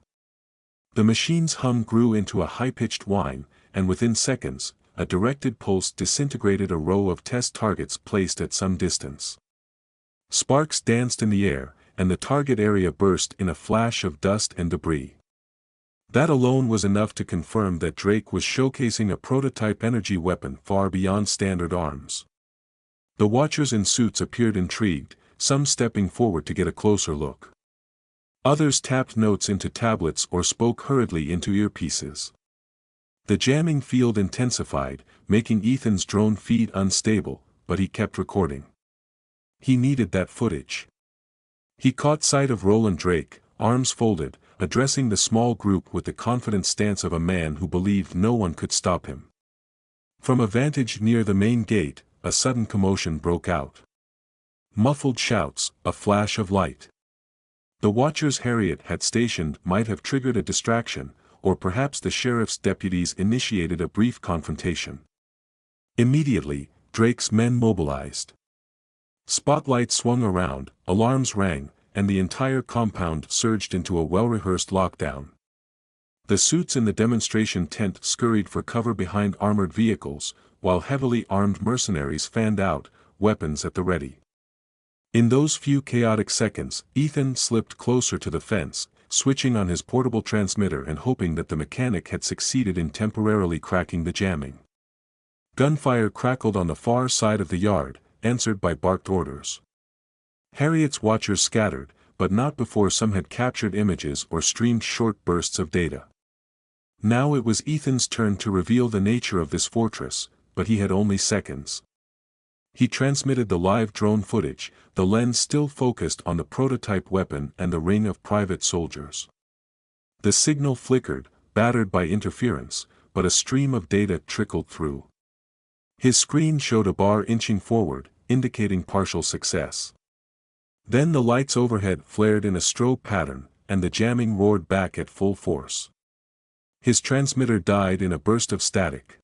Speaker 1: The machine's hum grew into a high-pitched whine, and within seconds, a directed pulse disintegrated a row of test targets placed at some distance. Sparks danced in the air, and the target area burst in a flash of dust and debris. That alone was enough to confirm that Drake was showcasing a prototype energy weapon far beyond standard arms. The watchers in suits appeared intrigued, some stepping forward to get a closer look. Others tapped notes into tablets or spoke hurriedly into earpieces. The jamming field intensified, making Ethan's drone feed unstable, but he kept recording. He needed that footage. He caught sight of Roland Drake, arms folded, addressing the small group with the confident stance of a man who believed no one could stop him. From a vantage near the main gate, a sudden commotion broke out. Muffled shouts, a flash of light. The watchers Harriet had stationed might have triggered a distraction, or perhaps the sheriff's deputies initiated a brief confrontation. Immediately, Drake's men mobilized. Spotlights swung around, alarms rang, and the entire compound surged into a well-rehearsed lockdown. The suits in the demonstration tent scurried for cover behind armored vehicles, while heavily armed mercenaries fanned out, weapons at the ready. In those few chaotic seconds, Ethan slipped closer to the fence, switching on his portable transmitter and hoping that the mechanic had succeeded in temporarily cracking the jamming. Gunfire crackled on the far side of the yard, answered by barked orders. Harriet's watchers scattered, but not before some had captured images or streamed short bursts of data. Now it was Ethan's turn to reveal the nature of this fortress, but he had only seconds. He transmitted the live drone footage, the lens still focused on the prototype weapon and the ring of private soldiers. The signal flickered, battered by interference, but a stream of data trickled through. His screen showed a bar inching forward, indicating partial success. Then the lights overhead flared in a strobe pattern, and the jamming roared back at full force. His transmitter died in a burst of static.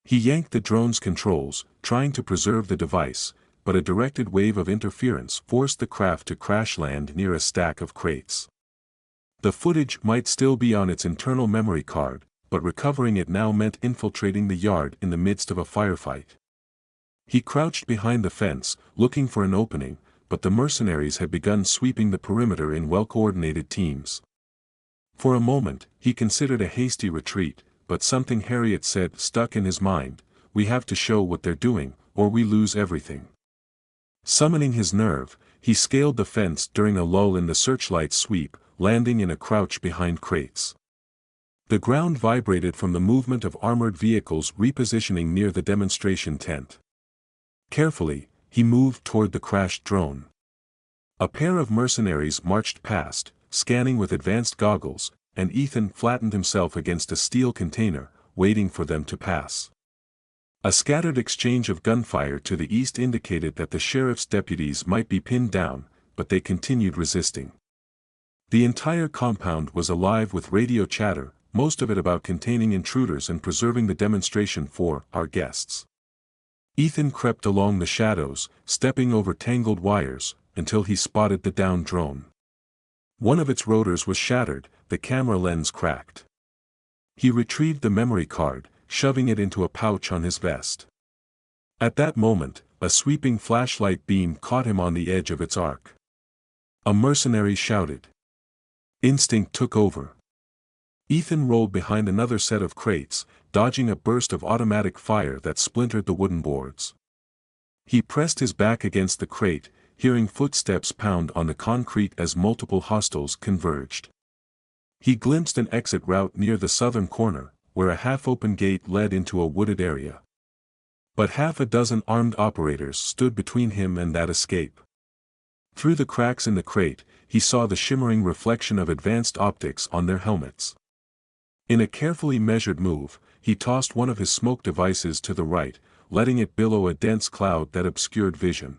Speaker 1: He yanked the drone's controls, trying to preserve the device, but a directed wave of interference forced the craft to crash land near a stack of crates. The footage might still be on its internal memory card, but recovering it now meant infiltrating the yard in the midst of a firefight. He crouched behind the fence, looking for an opening, but the mercenaries had begun sweeping the perimeter in well-coordinated teams. For a moment, he considered a hasty retreat, but something Harriet said stuck in his mind: "We have to show what they're doing, or we lose everything." Summoning his nerve, he scaled the fence during a lull in the searchlight's sweep, landing in a crouch behind crates. The ground vibrated from the movement of armored vehicles repositioning near the demonstration tent. Carefully, he moved toward the crashed drone. A pair of mercenaries marched past, scanning with advanced goggles, and Ethan flattened himself against a steel container, waiting for them to pass. A scattered exchange of gunfire to the east indicated that the sheriff's deputies might be pinned down, but they continued resisting. The entire compound was alive with radio chatter, most of it about containing intruders and preserving the demonstration for our guests. Ethan crept along the shadows, stepping over tangled wires, until he spotted the downed drone. One of its rotors was shattered, the camera lens cracked. He retrieved the memory card, shoving it into a pouch on his vest. At that moment, a sweeping flashlight beam caught him on the edge of its arc. A mercenary shouted. Instinct took over. Ethan rolled behind another set of crates, dodging a burst of automatic fire that splintered the wooden boards. He pressed his back against the crate, hearing footsteps pound on the concrete as multiple hostiles converged. He glimpsed an exit route near the southern corner, where a half-open gate led into a wooded area. But half a dozen armed operators stood between him and that escape. Through the cracks in the crate, he saw the shimmering reflection of advanced optics on their helmets. In a carefully measured move, he tossed one of his smoke devices to the right, letting it billow a dense cloud that obscured vision.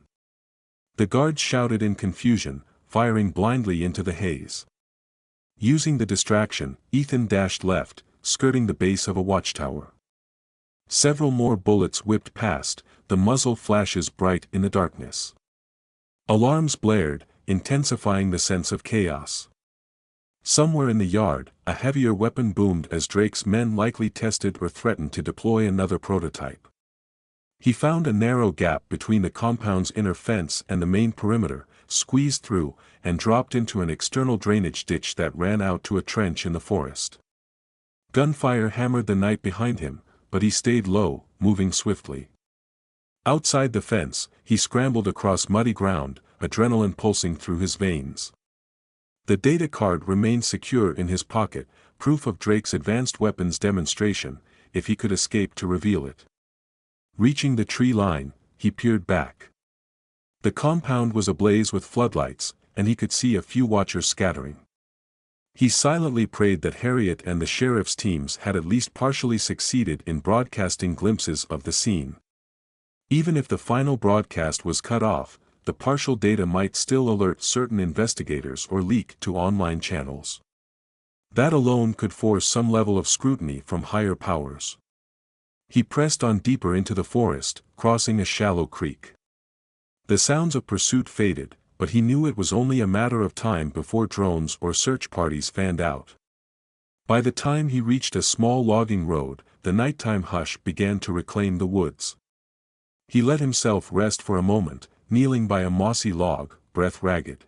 Speaker 1: The guards shouted in confusion, firing blindly into the haze. Using the distraction, Ethan dashed left, skirting the base of a watchtower. Several more bullets whipped past, the muzzle flashes bright in the darkness. Alarms blared, intensifying the sense of chaos. Somewhere in the yard, a heavier weapon boomed as Drake's men likely tested or threatened to deploy another prototype. He found a narrow gap between the compound's inner fence and the main perimeter, squeezed through, and dropped into an external drainage ditch that ran out to a trench in the forest. Gunfire hammered the night behind him, but he stayed low, moving swiftly. Outside the fence, he scrambled across muddy ground, adrenaline pulsing through his veins. The data card remained secure in his pocket, proof of Drake's advanced weapons demonstration, if he could escape to reveal it. Reaching the tree line, he peered back. The compound was ablaze with floodlights, and he could see a few watchers scattering. He silently prayed that Harriet and the sheriff's teams had at least partially succeeded in broadcasting glimpses of the scene. Even if the final broadcast was cut off, the partial data might still alert certain investigators or leak to online channels. That alone could force some level of scrutiny from higher powers. He pressed on deeper into the forest, crossing a shallow creek. The sounds of pursuit faded, but he knew it was only a matter of time before drones or search parties fanned out. By the time he reached a small logging road, the nighttime hush began to reclaim the woods. He let himself rest for a moment, kneeling by a mossy log, breath ragged.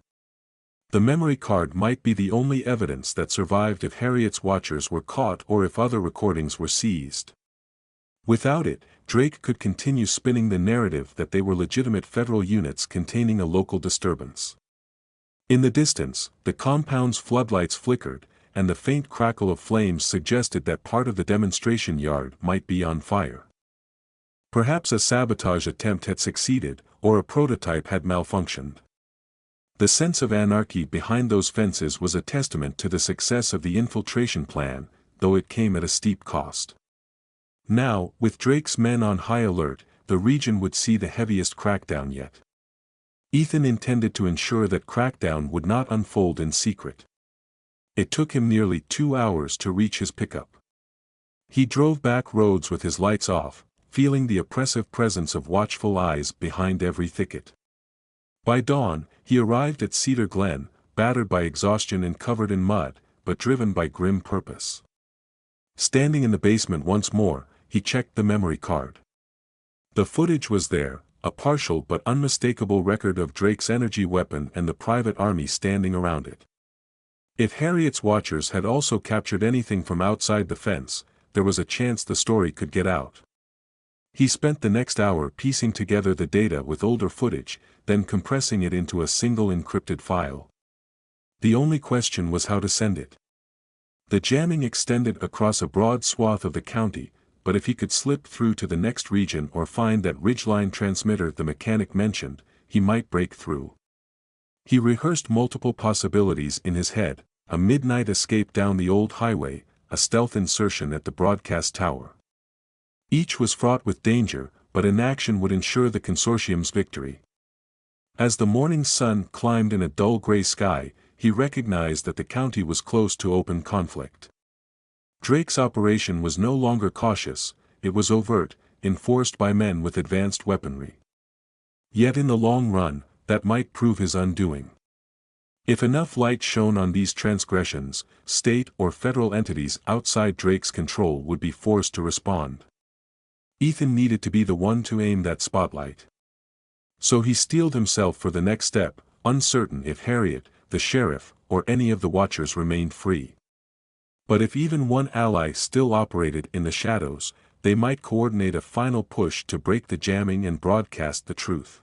Speaker 1: The memory card might be the only evidence that survived if Harriet's watchers were caught or if other recordings were seized. Without it, Drake could continue spinning the narrative that they were legitimate federal units containing a local disturbance. In the distance, the compound's floodlights flickered, and the faint crackle of flames suggested that part of the demonstration yard might be on fire. Perhaps a sabotage attempt had succeeded, or a prototype had malfunctioned. The sense of anarchy behind those fences was a testament to the success of the infiltration plan, though it came at a steep cost. Now, with Drake's men on high alert, the region would see the heaviest crackdown yet. Ethan intended to ensure that crackdown would not unfold in secret. It took him nearly 2 hours to reach his pickup. He drove back roads with his lights off, feeling the oppressive presence of watchful eyes behind every thicket. By dawn, he arrived at Cedar Glen, battered by exhaustion and covered in mud, but driven by grim purpose. Standing in the basement once more, he checked the memory card. The footage was there, a partial but unmistakable record of Drake's energy weapon and the private army standing around it. If Harriet's watchers had also captured anything from outside the fence, there was a chance the story could get out. He spent the next hour piecing together the data with older footage, then compressing it into a single encrypted file. The only question was how to send it. The jamming extended across a broad swath of the county, but if he could slip through to the next region or find that ridgeline transmitter the mechanic mentioned, he might break through. He rehearsed multiple possibilities in his head: a midnight escape down the old highway, a stealth insertion at the broadcast tower. Each was fraught with danger, but inaction would ensure the consortium's victory. As the morning sun climbed in a dull gray sky, he recognized that the county was close to open conflict. Drake's operation was no longer cautious, it was overt, enforced by men with advanced weaponry. Yet in the long run, that might prove his undoing. If enough light shone on these transgressions, state or federal entities outside Drake's control would be forced to respond. Ethan needed to be the one to aim that spotlight. So he steeled himself for the next step, uncertain if Harriet, the sheriff, or any of the watchers remained free. But if even one ally still operated in the shadows, they might coordinate a final push to break the jamming and broadcast the truth.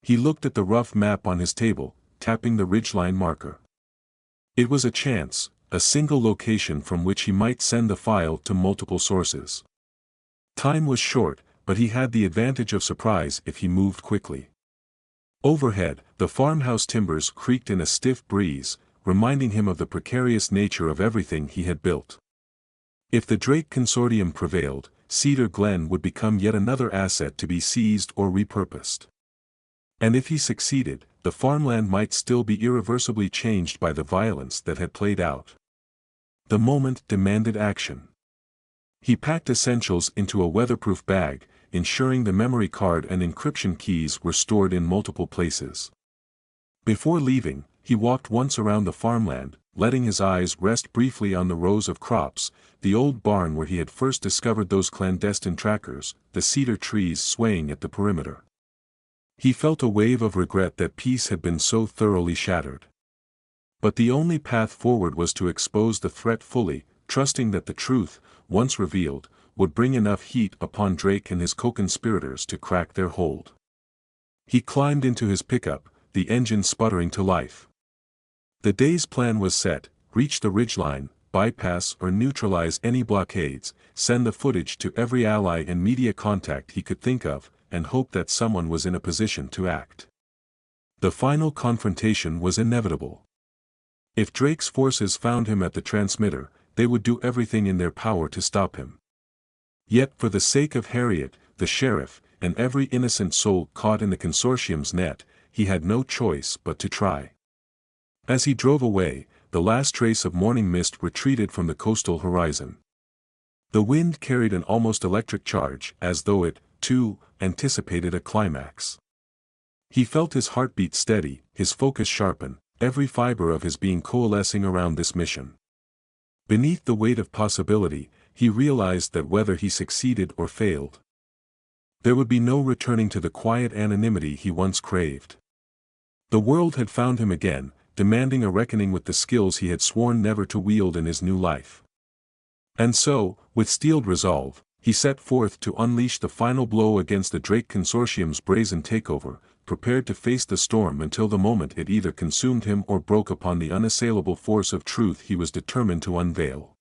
Speaker 1: He looked at the rough map on his table, tapping the ridgeline marker. It was a chance, a single location from which he might send the file to multiple sources. Time was short, but he had the advantage of surprise if he moved quickly. Overhead, the farmhouse timbers creaked in a stiff breeze, reminding him of the precarious nature of everything he had built. If the Drake Consortium prevailed, Cedar Glen would become yet another asset to be seized or repurposed. And if he succeeded, the farmland might still be irreversibly changed by the violence that had played out. The moment demanded action. He packed essentials into a weatherproof bag, ensuring the memory card and encryption keys were stored in multiple places. Before leaving, he walked once around the farmland, letting his eyes rest briefly on the rows of crops, the old barn where he had first discovered those clandestine trackers, the cedar trees swaying at the perimeter. He felt a wave of regret that peace had been so thoroughly shattered. But the only path forward was to expose the threat fully, trusting that the truth, once revealed, would bring enough heat upon Drake and his co-conspirators to crack their hold. He climbed into his pickup, the engine sputtering to life. The day's plan was set: reach the ridgeline, bypass or neutralize any blockades, send the footage to every ally and media contact he could think of, and hope that someone was in a position to act. The final confrontation was inevitable. If Drake's forces found him at the transmitter, they would do everything in their power to stop him. Yet for the sake of Harriet, the sheriff, and every innocent soul caught in the consortium's net, he had no choice but to try. As he drove away, the last trace of morning mist retreated from the coastal horizon. The wind carried an almost electric charge, as though it, too, anticipated a climax. He felt his heartbeat steady, his focus sharpen, every fiber of his being coalescing around this mission. Beneath the weight of possibility, he realized that whether he succeeded or failed, there would be no returning to the quiet anonymity he once craved. The world had found him again, demanding a reckoning with the skills he had sworn never to wield in his new life. And so, with steeled resolve, he set forth to unleash the final blow against the Drake Consortium's brazen takeover, prepared to face the storm until the moment it either consumed him or broke upon the unassailable force of truth he was determined to unveil.